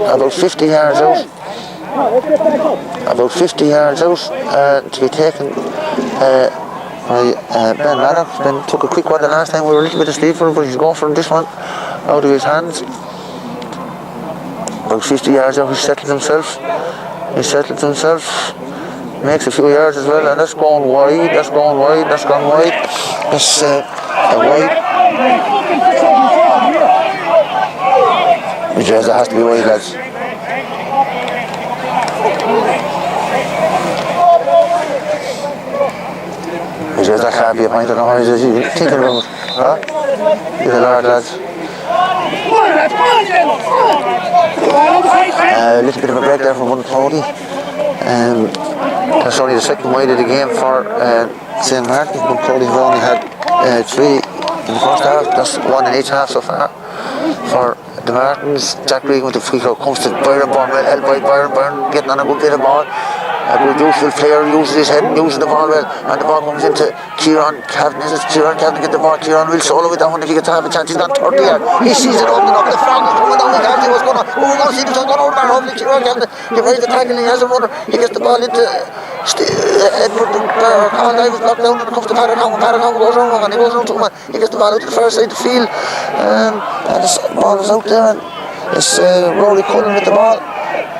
about 50 yards out. To be taken by Ben Maddock. Ben took a quick one the last time. We were a little bit asleep for him, but he's going for this one out of his hands. About 50 yards out, he settled himself. makes a few yards as well, and that's going wide, that's gone wide. That's a wide. Which that has to be wide, lads. Which that can't be a point, I don't know how he's thinking about it. Huh? He's a lad, lads. A little bit of a break there from Bunclody. That's only the second wide of the game for St. Martin's. Bunclody have only had 3 in the first half. That's 1 in each half so far for the Martins. Jack Regan with the free throw comes to Byron Bourne, well held by Byron getting on a good bit of ball. A good useful player, uses his head and uses the ball well, and the ball comes into Kieran Cavan. Kieran Cavan get the ball. Kieran will solo with that one if he gets to have a chance. He's got 30 yards. He sees it opening up. The flag is coming down. He can't see what's going on. We're going to see the shot going over there. Hopefully Kieran Cavan divides the tackle. He has a runner. He gets the ball into Edward. Colin Davis blocked down, and it comes to Taghmon. Taghmon goes around and he goes around to him. He gets the ball out to the far side of the field, and the ball is out there. And it's Rory Cullen with the ball.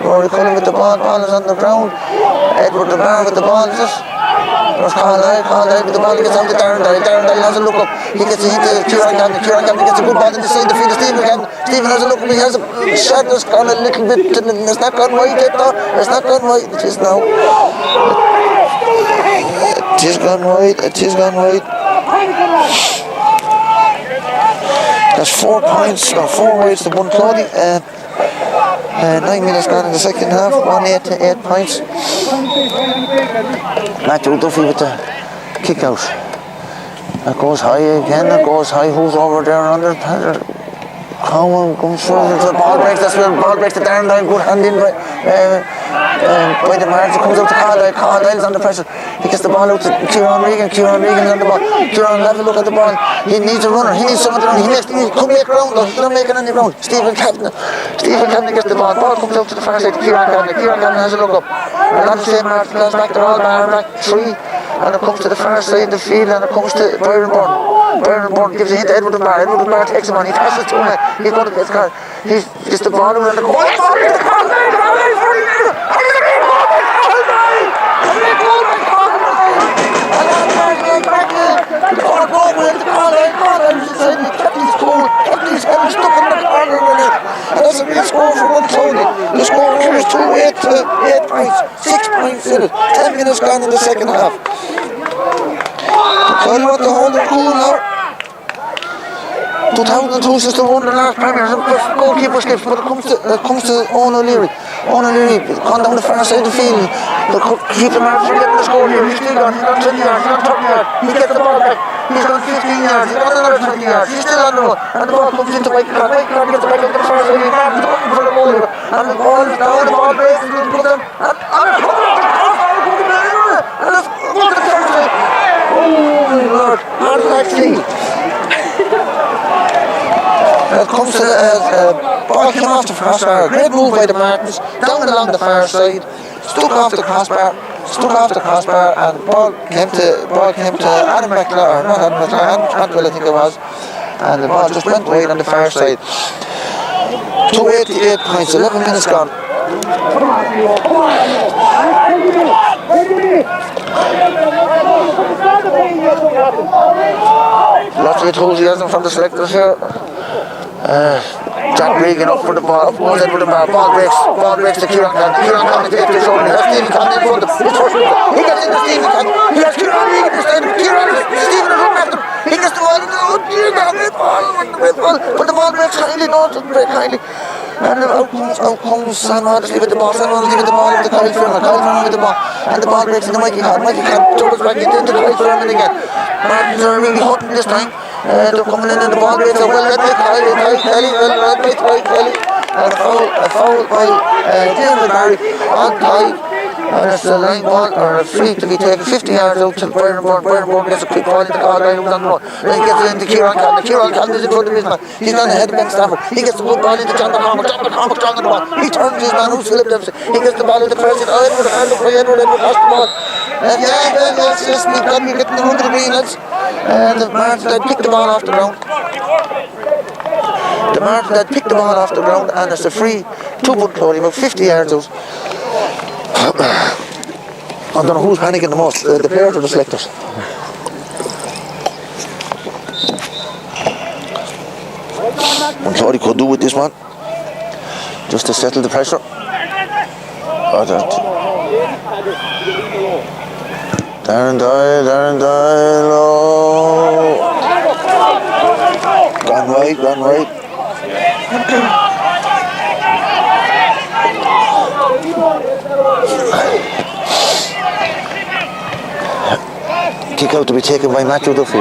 Ball is on the ground. Edward DeMar with the ball, is it? There's Colin with the ball, he gets out to Darren Dyle has a look up. He gets into Kieran Cavan gets a good ball in the side of the field of Stephen Cavan. Stephen has a look up, he has a shot that's gone a little bit, it's not gone wide yet though. It's not gone wide, it is now. It is gone wide. That's 4 points, or 4 wides to Bunclody. 9 minutes gone in the second half, 1-8 to 8 points. Matthew Duffy with the kick out. That goes high again, who's over there under Cowan comes through into the ball breaks, that's where the ball breaks to Darren Dyle, good hand in by the margin, comes out to Colin Dyle's under pressure. He gets the ball out to Kieran Regan's on the ball. Kieran will have a look at the ball. He needs a runner, he needs someone to run. He could make ground though, he's not making any ground. Stephen Cavan gets the ball comes out to the far side to Kieran Cavan has a look up. A lot of St. Martin's players back, they're all back 3. And it comes to the far side of the field, and it comes to Byron Bourne gives a hint to Edward DeMar takes him on, he passes to him, he's going to get his car, he gets the ball around the goal, the score is 2-8 to 8 points, 6 points in it, 10 minutes gone in the second half. So you want to hold it cool now. 2002 since they won the last Premier, goalkeeper slips, but it comes to Owen O'Leary. Gone down the far side of the field. Keep the mark from getting the score here. He's still gone, he's got 20 yards, he's got 30 yards. He gets the ball back. He's got 15 yards, he's got another 20 yards. He's still on the run. And the ball comes into Michael Clark. Michael Clark gets the ball out to the far side. He's looking for the goal. And the ball is down, the ball breaks, and he's put them. And it's going to the far side. Oh my Lord, how did that see? It comes to the ball came off the crossbar. Great move by the Martins, down along the far side, stuck off the crossbar, and the ball came to Adam McClure, not Adam McClure, Adam Cantwell I think it was, and the ball just went wide on the far side. 288 points, 11 minutes gone. Lots of enthusiasm from the selectors here. Jack Regan up for the ball, up goes Edward DeMar, ball breaks to Kieran Cavan takes the shoulder, he has Stephen Cavan in front of him, he gets into Stephen Cavan, he has Kieran Regan beside him, Stephen is running after him, he gets the ball, but the ball breaks highly, no it doesn't break highly, and out comes Sam Hoddesley with the ball, to Kyle Ferman with the ball, and the ball breaks into Mikey Codd tumbles back into Kyle Ferman again. Martins are really hunting this time. They're coming in and the ball breaks. Well read by Kelly, and a foul by David Barry on Ty. And it's a line ball or a free to be taken 50 yards out to Byron Bourne gets a quick ball into Colin Dyle who's on the run. Then he gets it into Kieran Cavan. Kieran Cavan is in front of his man. He's on the head of Ben Stafford. He gets the good ball into John McCormack. John McCormack strong on the ball. He turns his man who's Philip Dempsey. He gets the ball into first. Edward lost the ball. Yes, we've got to be getting the run to the green, lads. The Martins had picked the ball off the ground. And it's a free to Bunclody, about 50 yards out. I don't know who's panicking the most, the players or the selectors. Bunclody could do with this one, just to settle the pressure. Darren Doyle, oh. Gone right. Kick out to be taken by Matthew Duffy.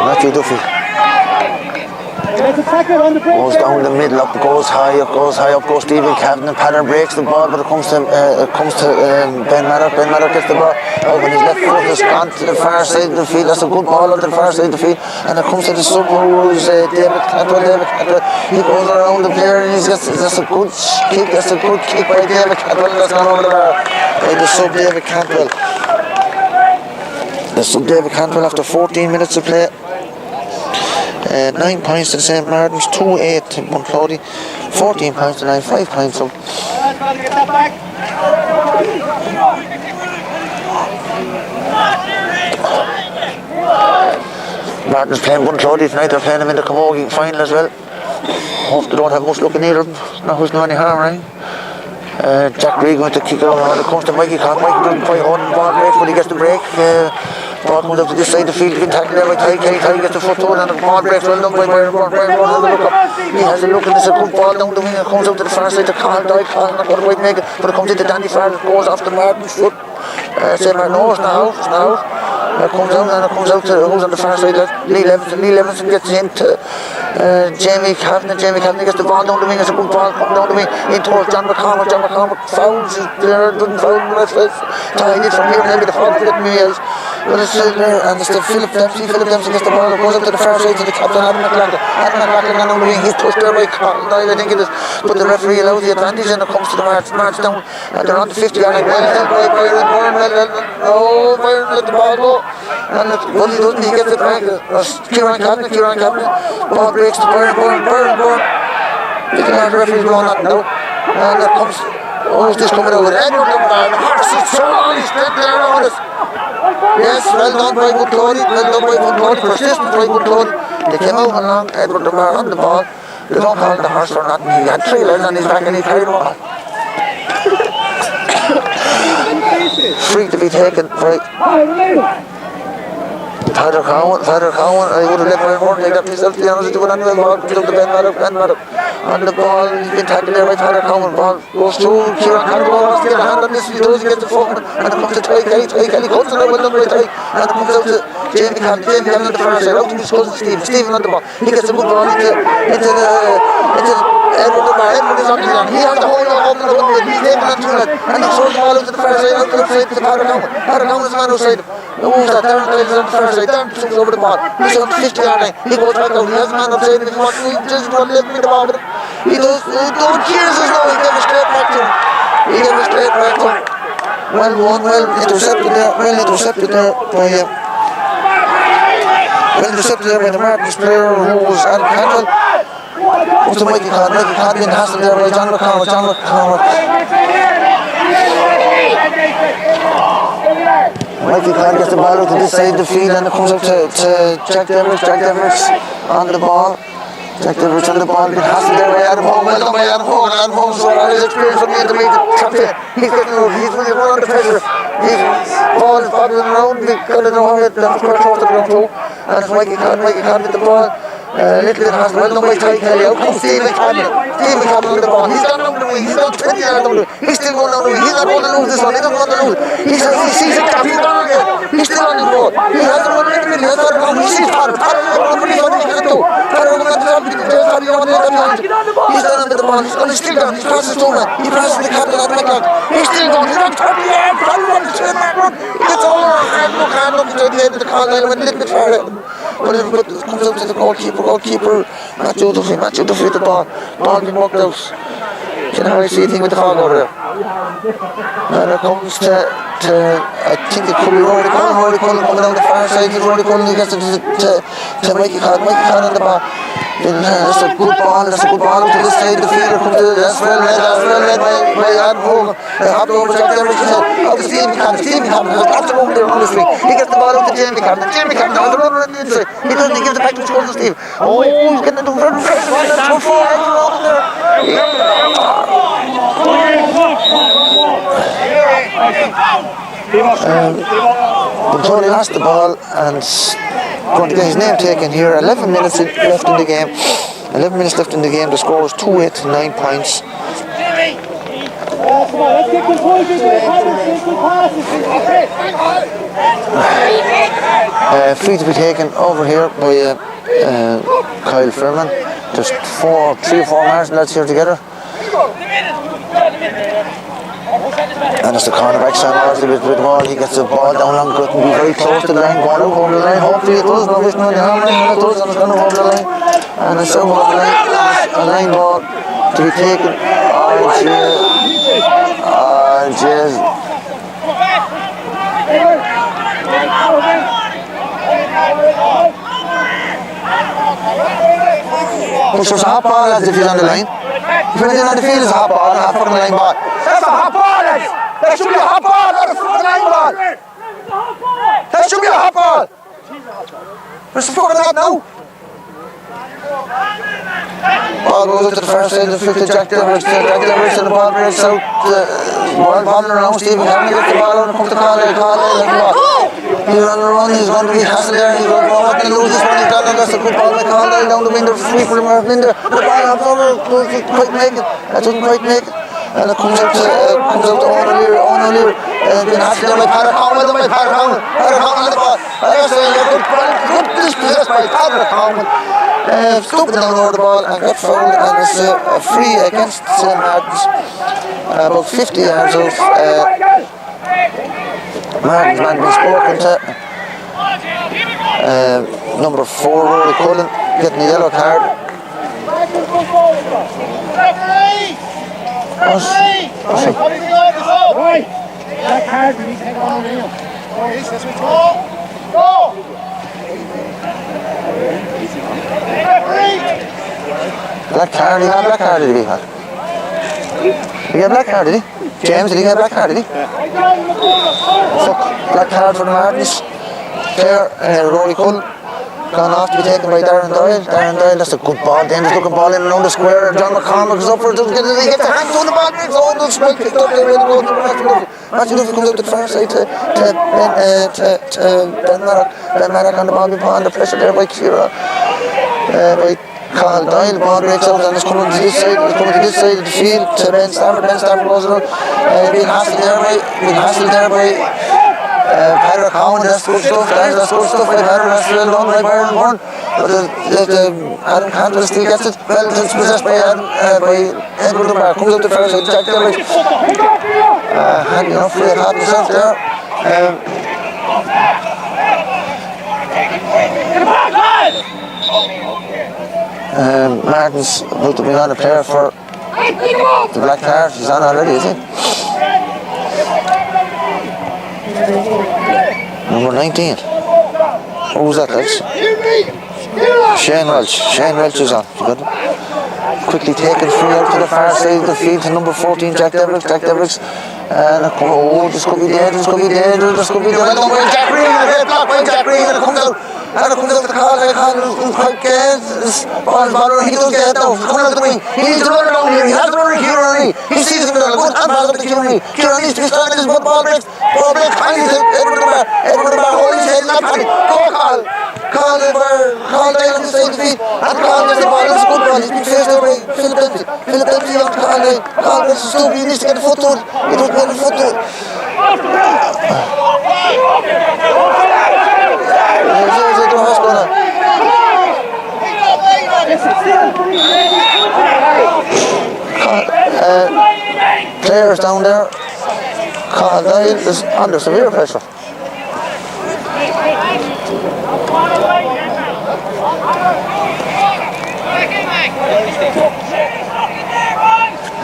Goes down the middle, goes high up, goes Stephen Kavanagh. Pattern breaks the ball, but it comes to Ben Maddock. Ben Maddock gets the ball out when his left foot has gone to the far side of the field. That's a good ball on the far side of the field, and it comes to the sub who's David Cantwell. He goes around the player and that's a good kick. That's a good kick by David Cantwell. That's gone over the bar by the sub David Cantwell. The sub David Cantwell after 14 minutes of play. 9 points to the St. Martin's, 2-8 to Bunclody, 14 points to 9, 5 points up. Martin's playing Bunclody tonight, they're playing them in the Camogie final as well. Hope they don't have much luck in either of them, not who's doing any harm, right? Jack Regan with the kick out, when it comes to Mikey Conn. Mikey doesn't quite hold the ball great when he gets the break. Ball comes up to this side of the field, he can tackle there by Ty gets the foot to it, and the ball breaks well done by Byron has a look up. He has a look, and it's a good ball down the wing, and comes out to the far side to Carl Doyle. Carl not going to quite make it, but it comes into Danny Farrell, goes off the Martin's foot. St. Martin, no, it's not out. It comes out to who's on the far side, Lee Levinson gets into Jamie Kavanagh. Jamie Kavanagh gets the ball down the wing, it's a good ball coming down the wing, in towards John McCormack. John McCormack fouls there, doesn't foul the rest of it. Tied it from here, maybe the foul for getting me else. But it's still there, and it's still Philip Dempsey gets the ball, goes up to the far side to the captain, Adam McLaughlin gone down the wing, he's pushed there by Carl Doyle, I think it is, but the referee allows the advantage, and it comes to the march down, and they're on the 50-yard line, well held by Byron, Byron let the ball go, and he doesn't, he gets it back, Kieran Kavanagh, ball breaks to Byron, the referee's blowing that now, and it comes, who's this coming over, Edward the horse is so on, he's dead there on it. Yes, well done by Bunclody, persistent by Bunclody. They came out along, Edward the Bar on the ball. They don't call the horse for nothing. He had 3 legs on his back and he carried them all. Free to be taken by Tyler Cowan. I would have let Ryan Horton take that myself, to be honest with you, but anyway, the ball comes up to Ben Maddock. On the ball, he's been tackled there by Tyler Cowan. Ball goes through, Kieran Conn wants to get a hand on this, he does, he gets the foot, and it comes to Ty Kelly cuts it out, well done by Ty, and it comes out to Jamie Cavan on the far side, out to his cousin Stephen on the ball. He gets a good ball into Edward the Bar. Edward is on his hand, he has the whole lot open up, he's taking on to it, and he throws the ball out to the far side, out to the side to Tyler Cowan. Tyler Cowan is the man outside him. Who's that? Darren Doyle is on the far side. Darren swings over the ball. He's on the 50-yard line. He goes back out. He has a man outside him. If he wants to, he just wants to let me the ball. But he does. Don't cheers us now. He gave it straight back to him. Well intercepted there by the Martin's player who was Adam Cantwell. Goes to Mikey Conn. Mikey Conn being hassled there by John McCormack. Mikey Conn gets the ball out to this side of the field, and it comes up to Jack Deverich. Jack Deverich on the ball. Jack Deverich on the ball, being hassled there by Adam Hogan. Well done by Adam Hogan. Adam Hogan's got his experience from the intermediate champion. He's getting over, he's really going under pressure. His ball is bobbling around, we've got to know how it left quite close to the ground too. And it's Mikey Conn with the ball. A little bit hassled, well done by Ty Kelly. Out comes Stephen Cavan on the ball. He's gone down the wing, he's gone 20 yards down the wing. He's still going down the wing, he's not going to lose this one, he doesn't want to lose. He sees a gap, he's gone again. He's still on his road. He has the one in the middle, he has the one, he sees Paddy what he can do. Paddy on the top, he's down with the ball, he's still down, he's past his two man. He passes the captain on the McLaughlin. He's still down, he's on 30 yards, Paddy on the 2-man run. He gets over, hand up to the end of the call line, went a little bit far out. But it comes up to the goalkeeper Matthew Duffy with the ball being worked out. Can hardly see anything with the fog over there. And it comes to I think it could be Rory Cullen coming down the far side. Rory Cullen, he gets it to Mikey Conn on the ball. That's a good ball out to this side of the field. That's well led by Adam Hogan. Hopped over Jack Devers. Out to Stephen Cannon. Stephen Cannon has got the run there on the street. He gets the ball out to Jamie Cannon. Jamie Cannon has the runner in the inside. He doesn't, he gives it back to Schultz and Steve. Oh, he's getting into very pressure. He's got 4 heads around there. Bunclody lost the ball and going to get his name taken here. 11 minutes left in the game. 11 minutes left in the game. The score is 2-8 to 9 points. Free to be taken over here by Kyle Fairman. Just 3 or 4 Martin lads here together. And as the cornerback Sam Marsley with the ball, he gets the ball down long, couldn't be very close to the line, going out over the line. Hopefully it does, no vision on the hammer, and it does, and it's going over the line. And it's over the line, a line ball to be taken. Jeez. Pushes a hot ball as if he's on the line. If anything on the field is a hot ball, not a fucking line ball. That's a hot ball, lads! That should be a hot ball, not a fucking line ball! That should be a hot ball! Where's the fucking hot now? Ball goes up to the far side of the field to Jack Devers. Jack Devers and the ball breaks out. Ball bobbling around. Stephen Cannon gets the ball out and comes to Conley. He's on the run. He's going to be hassled there. He's going to lose this one. He's got that's a good ball by Conley down the window. Sweeper him out in there. The ball hops over. Doesn't quite make it. That doesn't quite make it. And it comes out to Owen O'Leary. Being hassled there by Patrick Taghmon. Patrick Taghmon on the ball. That's a good dispossessed by Patrick Taghmon. Stooping down over the ball and got fouled, and it's a free against St. Martin's. About 50 yards out. Martin's man being spoken to. Number 4, Rory Cullen, getting a yellow card. That card we take on him. Black card, he got a black card, did he? He got a black card, did he? James, did he get a black card, did he? Fuck, black card for the Martins. There, Rory Cullen. Gone off to be taken by Darren Doyle. That's a good ball. Dangerous looking ball in and around the square. John McCormick is up for it. He gets the hands on the ball. It's all the spike picked up there. Matthew Duffy comes out to the far side to Ben Maddock. Ben Maddock on the ball being put under pressure there by Kira. By Carl Doyle. The ball breaks out and it's coming to this side. It's coming to this side of the field to Ben Stafford. Ben Stafford goes around. Being hassled there by Patrick Cowan. That's good stuff. That's good stuff by Patrick. That's well done by Byron Byrne. But Adam Cantwell still gets it. Well, it's possessed by Edward Dunbar. Comes up the first side. Jack Devers. Handy enough for it. Had himself there. Martin's about to bring on a player for the black card. He's on already, is he? Number 19. Who's that, lads? Shane Welch is on. Quickly taken free out to the far side of the field to number 14, Jack Devers. And this could be dangerous. Well done by Jack Green. A block by Jack Green, and it comes out. And it comes out to Carl. Quite good. Ball, he does get it now. He's coming out the wing. He needs to run around here. He has to run Kieran. He sees him there. Good hand pass up to Kieran. Kieran needs to be starting this ball breaks. Kindly to Edward Dunbar. Holding his head, not panic. Go Carl. Carl down on the side of the feet. And Carl gets the ball. It's a good ball. He's been faced there by Philip Dempsey. Philip Dempsey on Carl. Carl gets the stupid. He needs to get the foot to it. He doesn't get the foot to it. What's going on? Players down there. Carl Doyle is under severe pressure.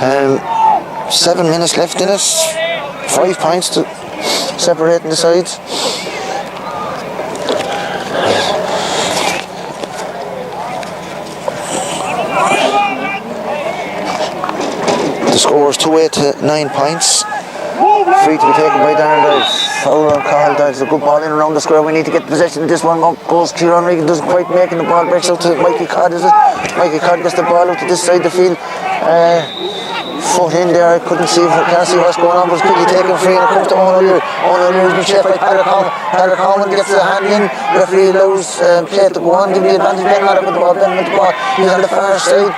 Um, 7 minutes left in it. 5 points to separating the sides. The score is 2-8 to 9 points. Free to be taken by Darren Dive. Foul on Cahill. That's a good ball in around the square. We need to get possession of this one. Goes Kieran Regan, doesn't quite make it. The ball breaks out to Mikey Codd, is it? Mikey Codd gets the ball out to this side of the field. Foot in there, I can't see what's going on, but it's quickly taken free and it comes to Owen O'Leary. Owen O'Leary's been chased by Taghmon gets the hand in, referee allows play to go on, give the advantage. Ben Maddock with the ball, he's on the far side,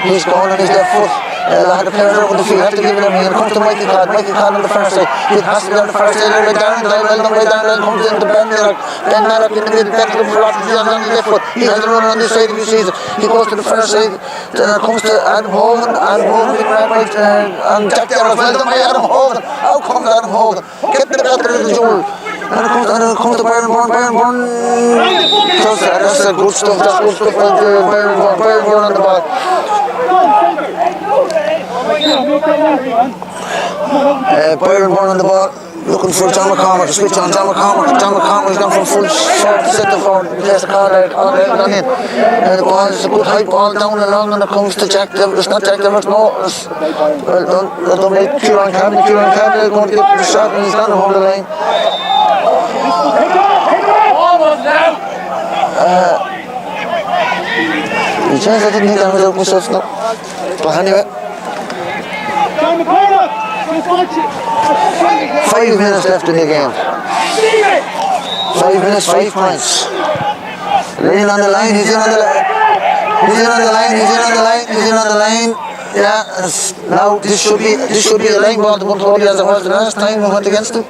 he's going on his left foot. The players are over the field, have to give it everything. It comes to Mikey Codd on the far side. It has to be on the far side. Right down, well done, comes into Ben Maddock. Ben Maddock in the middle, Ben to the front, he's on his left foot. He has a run on this side if you see it. He goes to the far side. Then it comes to Adam Hogan. Adam Hogan in right and Jack Darrell. Well done by Adam Hogan. Out comes Adam Hogan. Get the back of the jewel. And it comes to Byron Byrne. That's good stuff. Byron Byrne on the ball. Byron Byrne on the ball, looking for John McCormack to switch on. John McCormack's gone from full short to centre forward. He plays the card on in. The ball is a good high ball down and along, and it comes to Jack Devers. It's not Jack Devers, no. It's well done by Kieran Campbell. Kieran Campbell is going to get the shot, and he's going to hold the line. The chance I didn't think I was out myself now. But anyway. 5 minutes left in the game. 5 minutes, 5 points. Lean on the line, he's in on the line. He's in on the line. Yeah, now this should be a line ball to Bunclody as it was the last time we went against him.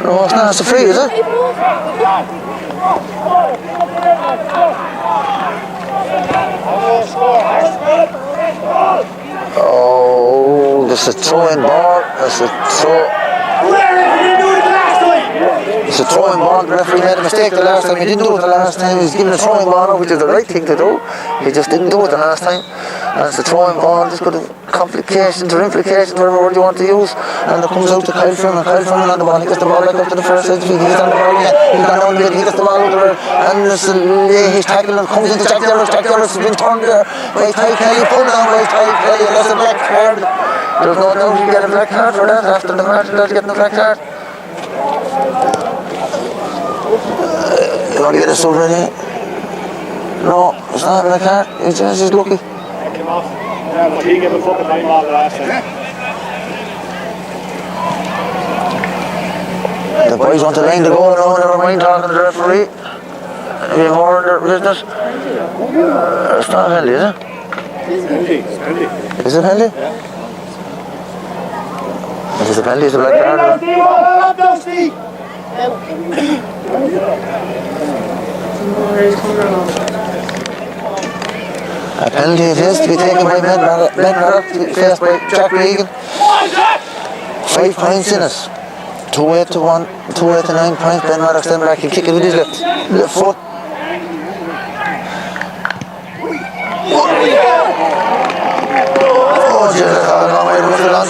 No, it's not. It's a free, is it? Oh, this is a throwing ball. It's a throwing ball. The referee made a mistake the last time. He didn't do it the last time. He's given a throwing ball, which is the right thing to do. He just didn't do it the last time. And it's a throwing ball. This could have complications or implications, whatever word you want to use. And it comes out to Kyle Freeman. Kyle Freeman on the ball. He gets the ball back up to the first side. He gets on the ball again. He's gone down the middle. He gets the ball out there. And he's tackling and comes into Jack Darrell. Jack Darrell has been turned there by Ty Kelly. Pulled down by Ty Kelly. And that's a black card. There's no doubt you get a black card for that. After the match, they're getting a black card. You want to get a sub in here? No, it's not a black card. He's lucky. Yeah, but he gave a fucking line ball last time. The boys want to line the goal now, never mind talking to the referee. Any more in their business? It's not a penalty, is it? Is it a penalty? Yeah. If it's a penalty, it's a black card. A penalty it is to be taken by Ben Maddock, faced by Jack Regan. 5 points in it. 2-8 to 1, 2-8 to 9 points. Ben Maddock stand back, he'll kick it with his left foot. Oh, Jesus, it must have gone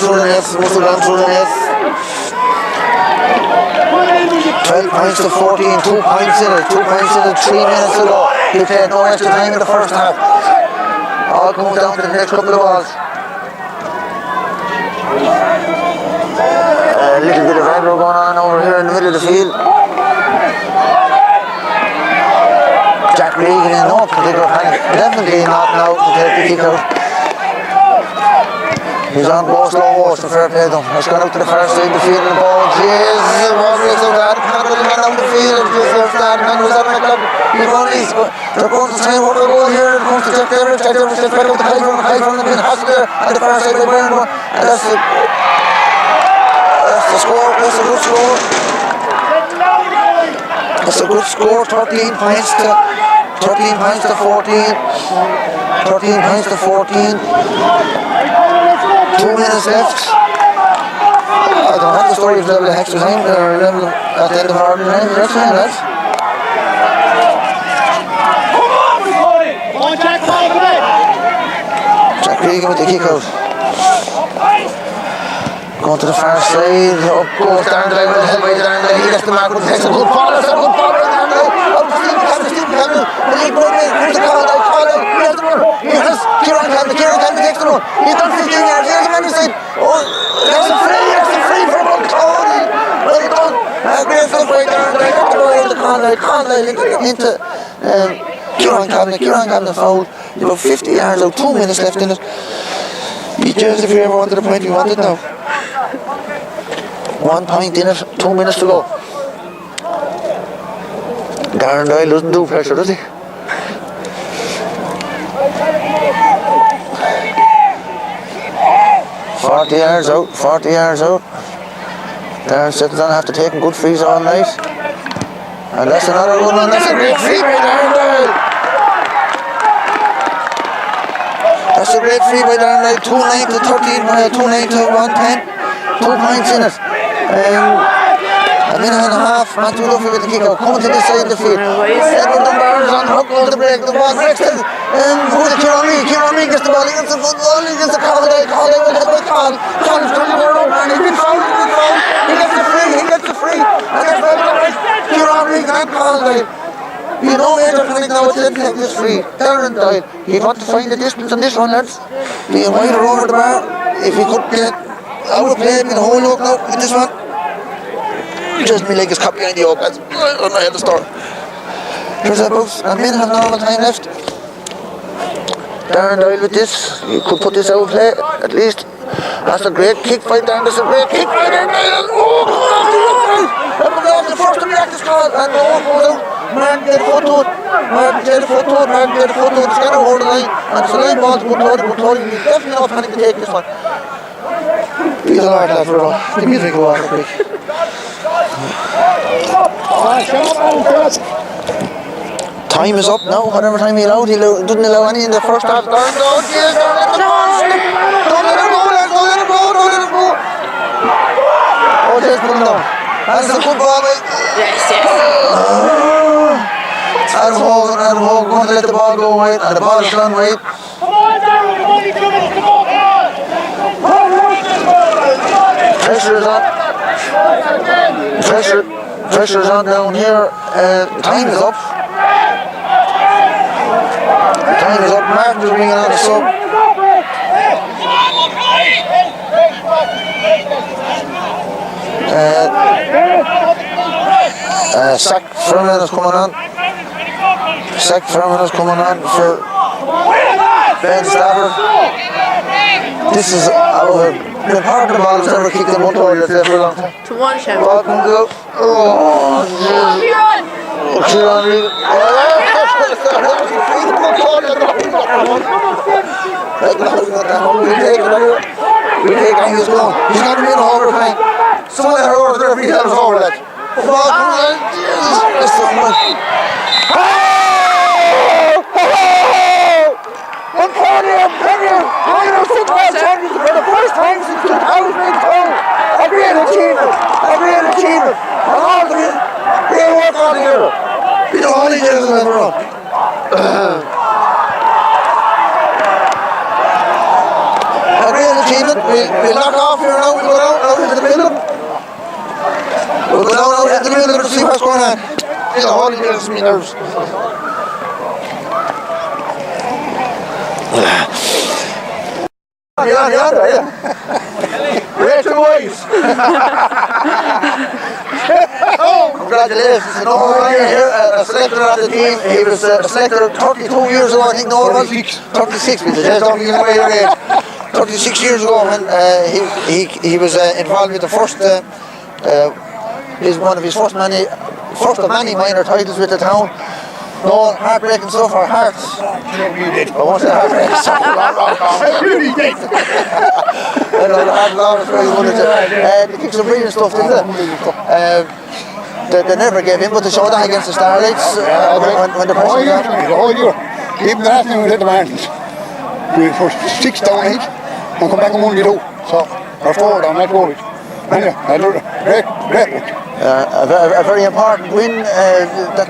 through the net. 12 points to 14, 2 points in it, 3 minutes to go. He played no extra time in the first half. All comes down to the next couple of balls. A little bit of aggro going on over here in the middle of the field. Jack Regan in no particular panic. Definitely not now to take the kick out. He's on go slow motion, fair play to him. He's gone out to the far side of the field and the ball. Jesus, the ball breaks out there. The man down the field. The man was on the club. They're going to try and work a goal here. It comes to Jack Darrell. Jack Darrell steps back out to Kyle Freeman. Kyle Freeman has been hustled there at the far side by Byron Byrne. And that's the score. That's a good score. That's a good score. 13 points to 14. 13 points to 14. 2 minutes left. I don't have the story of level extra time or level at the end of our time. Extra time, lads. Jack Regan with the kick out. Going to the far side, up goes Darndale, well held by Darndale, he gets the mark, but takes a good ball, it's a good ball by Darndale, out to Stephen Campbell, the lead runway, here's the Caldwell, he has the run, he has Kieran Campbell takes the run, he's done 15 yards, here's the man inside, oh, that's a free for Bunclody, well done, great stuff by Darndale, got the ball out of Caldwell into Kieran Campbell foul, about 50 yards out, 2 minutes left in it. He just, if you ever wanted the point, we want it now. 1 point in it, 2 minutes to go. Darndale doesn't do pressure, does he? Forty yards out. Darren settles on after taking good frees all night. And that's another good one, that's a great free by Darndale. That's a great free by Darndale, 2-9 to 13, 2-9 to 110, 2 points in it. A minute and a half, man too lucky with the kick out, coming to this side of the field. Edward Dunbar is on the hook, goes the break, the ball breaks to Kieran Reid gets the ball, he gets the football, he gets the Caldwell will hit by Collins turns the world over, and he's been fouled, he gets the free, and that's right, Kieran Reid and Caldwell. You know major panic now, it's take this free. Darren Doyle, he'd want to find the distance on this one, lads. Being wider over the bar, if he could get out of play, in the whole yoke now with this one. Just me leg is caught behind the yoke, lads. On my head to start. There's about a minute of normal time left. Darren Doyle with this, he could put this out of play, at least. That's a great kick by Darren, that's a great kick by Darren Doyle. Oh, come on, the yoke, the first to react is called, and the yoke goes out. Martin get a foot to it, it's got to hold the line, and it's a line ball to Bunclody, he's definitely not panic to take this one. He's a large lad for it, the music go on quick. Time is up now, whatever time he allowed, he didn't allow any in the first half. Don't let it go. Oh, there's put him down. That's a good ball, mate. Yes. Adam Hogan going to let the ball go wide, and the ball is gone wide. Come on, Darren, come on. Pressure is on down here. Time is up. Martin's bringing on the sub. Sack Furman is coming on. For Ben Stafford. This is the part of the ball has never kicked in Bunclody for a long time. To one shot. Ball comes out. Kieran Reid. We take and he's going. He's not in overtime. Someone had over there, he had us over that. The ball comes out. Jesus, so much. Bunclody are Premier Minor Football Champions for the first time since 2012. A great achievement. And all the great work all together. You know, all he did is never up. A great achievement. We'll knock off here now. We'll go down into the middle. We'll go down out into the middle to see what's going on. You know, all he did is me nerves. Yeah. Rachel Boys. Congratulations. Here, a selector of the team. He was a selector 32 years ago, I think. No, it was 36, because they don't give away your age. 36 years ago, when he was involved with the first, one of his first of many minor titles with the town. No, heartbreaking stuff, our hearts. I won't say heartbreaking stuff. You did. I know, the heart law was very good. They kicked some brilliant stuff, didn't they? They never gave in, but they showed that against the Starlights when the pressure was on. The whole year. Even the last time we did the Martins. We were 6 down 8 and come back on 1-2. So, our forward on that goal. Anyway, great. A very important win that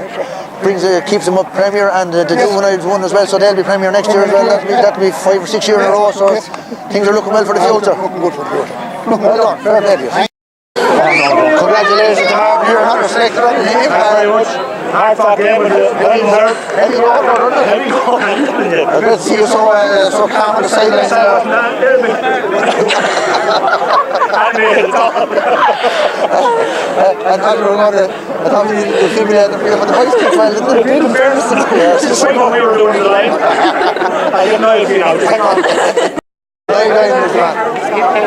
keeps them up Premier, and the juveniles won as well, so they'll be Premier next year as well. That'll be 5 or 6 years in a row, so things are looking well for the future. Looking good for the future. Well done, fair play to you. Congratulations to Mark, you're another selector on the team. Thanks very much. Hard fought game with the Heavy goal, wasn't it? heavy goal. I bet see you so calm on the sidelines. I thought you were going to, I thought you defibrillated for you, but the voice kept well, didn't it? In fairness to them, despite what we were doing in the line, I didn't know if you know. Hang on. Very good, Mr. Man.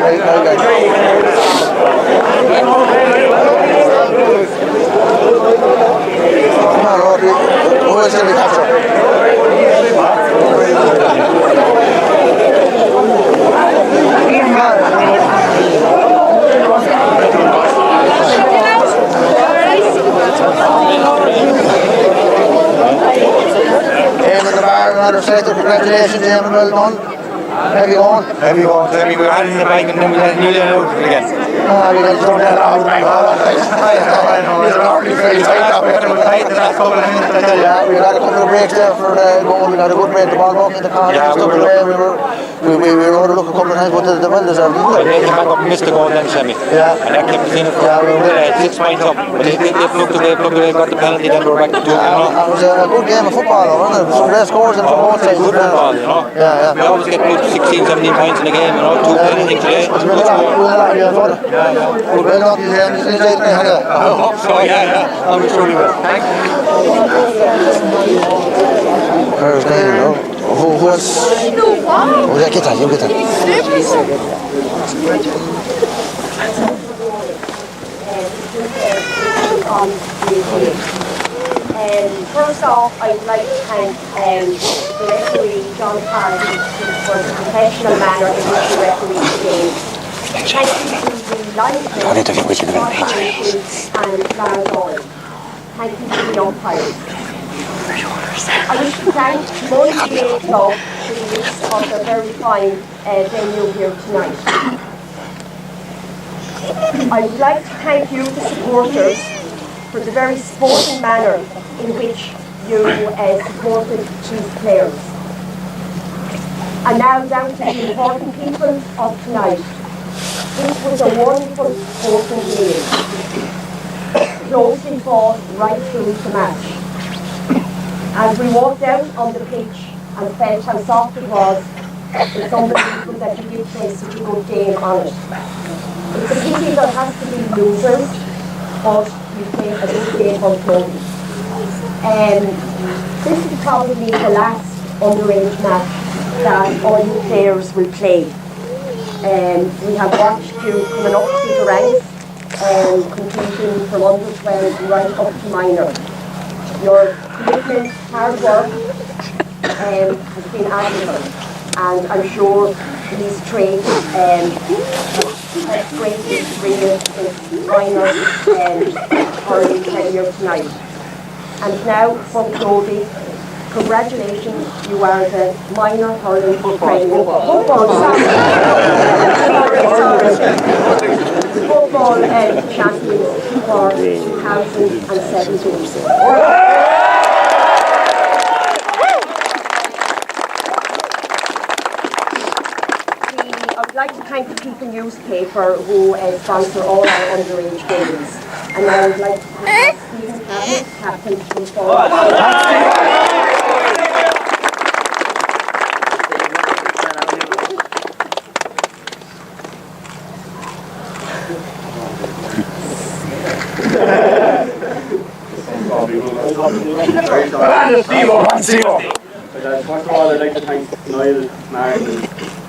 Very Come on, Rodri. Who else can we capture? Taghmon the bar, another selector. Congratulations, Taghmon. Well done. Heavy going. Heavy going. I mean, we had it in the bike and then we let it out again. We got thrown that out. I know. It's already very tight up. It was tight the last couple of minutes, I tell you. Yeah, we got a couple of breaks there for the goal. We got a good break. The ball broke in the corner. Yeah, we were overlooked a couple of times, but the well deserved, didn't They they? came back up and missed the goal then, Sammy. Yeah. And that kept us in it for 6 points up. But they plucked away, got the penalty, then we were back to 2, you know. It was a good game of football, wasn't it? Some great scores in from both sides. Good football, you know. Yeah. We always get good 16, 17 points in the game, you know. 2 penalties today. Well done, you enjoyed it. I hope so, yeah. I'm sure we will. Thanks. Where's Daniel, no? Who else? Oh, yeah, get that, you get that. First off, I'd like to thank the referee, John Carty, for the professional manner in which he refereed the game. Thank you to the line coach, and Lara Doyle. Thank you to the umpires. I wish to thank Bunclody Club for the use of the very fine venue here tonight. I would like to thank you, the supporters, for the very sporting manner in which you supported these players. And now down to the important people of tonight. This was a wonderful sporting game. Closely fought right through the match. As we walked out on the pitch and felt how soft it was, it's unbelievable that you did play such a good game on it. It's a pity there has to be losers, but you played a good game on Bunclody. This is probably the last underage match that all you players will play. We have watched you coming up through the ranks, competing from under 12 right up to minor. Your commitment, hard work has been admirable, and I'm sure these traits have greatly to bring you to this minor hurling career tonight. And now, Bunclody, congratulations, you are the minor hurling football champions for 2017. I would like to thank the People newspaper who sponsor all our underage games. And I would like to thank Stephen Taghmon, captain of football. First of all, I'd like to thank Niall, Mark,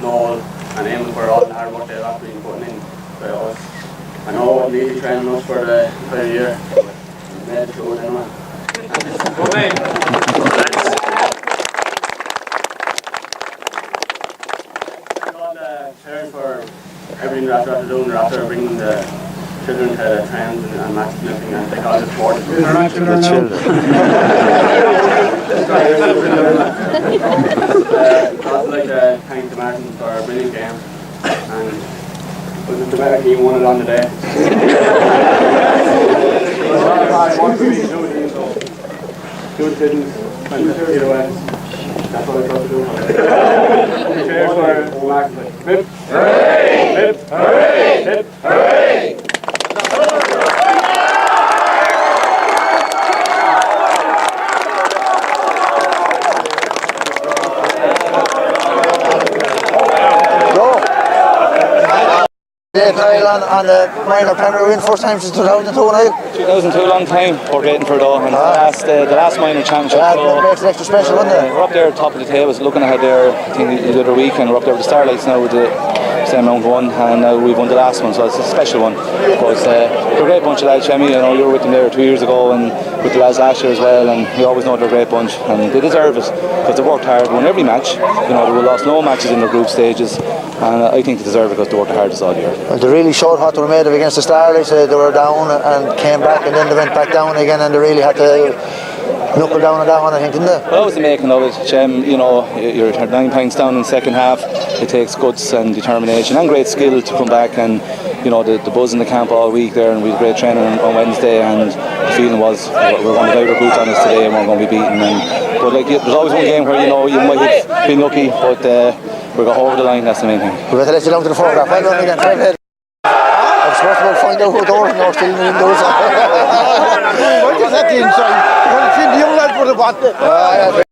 Noel and Eamon for all the hard work they've actually been putting in for us. I know it wasn't easy training us for the entire year, but we made it through it anyway. Thank all the parents for everything they're after doing. They're after bringing the children to the trains and matches and everything, and they call it sport. The children. I'd also like to thank the Martins for a brilliant game, and was it the better team won it on the day. Good decisions, went either way. That's what I tried to do. Cheers for the Martins. Hip, hooray! Hip, hooray! Trial on the minor Premier win first time since 2002 now. 2002, long time we're waiting for though, and the last minor championship. That makes it extra special, doesn't it? We're up there top of the table, looking ahead there. I think the other weekend we're up there with the Starlights now with the same amount won, and now we've won the last one, so it's a special one. But we're a great bunch of lads, Jimmy. You know, you were with them there 2 years ago, and with the lads last year as well, and we always know they're a great bunch, and they deserve it because they worked hard, won every match. You know, they lost no matches in their group stages, and I think they deserve it because they worked the hardest all year. Well, they really showed what they were made of against the Starlights. They were down and came back, and then they went back down again, and they really had to knuckle down on that one, I think, didn't they? Well, that was the making of it, Jem. You know, you're 9 points down in the second half. It takes guts and determination and great skill to come back, and you know, the buzz in the camp all week there, and we had great training on Wednesday, and the feeling was we're going to get our boots on us today and we're going to be beaten. But like, there's always one game where you know you might have been lucky, but we got over the line. That's the main thing. We're going to let you down to the photograph. Well done again. I was supposed to find out who doors and you're still in the windows. What is that the inside? You want to see the young lads for the what?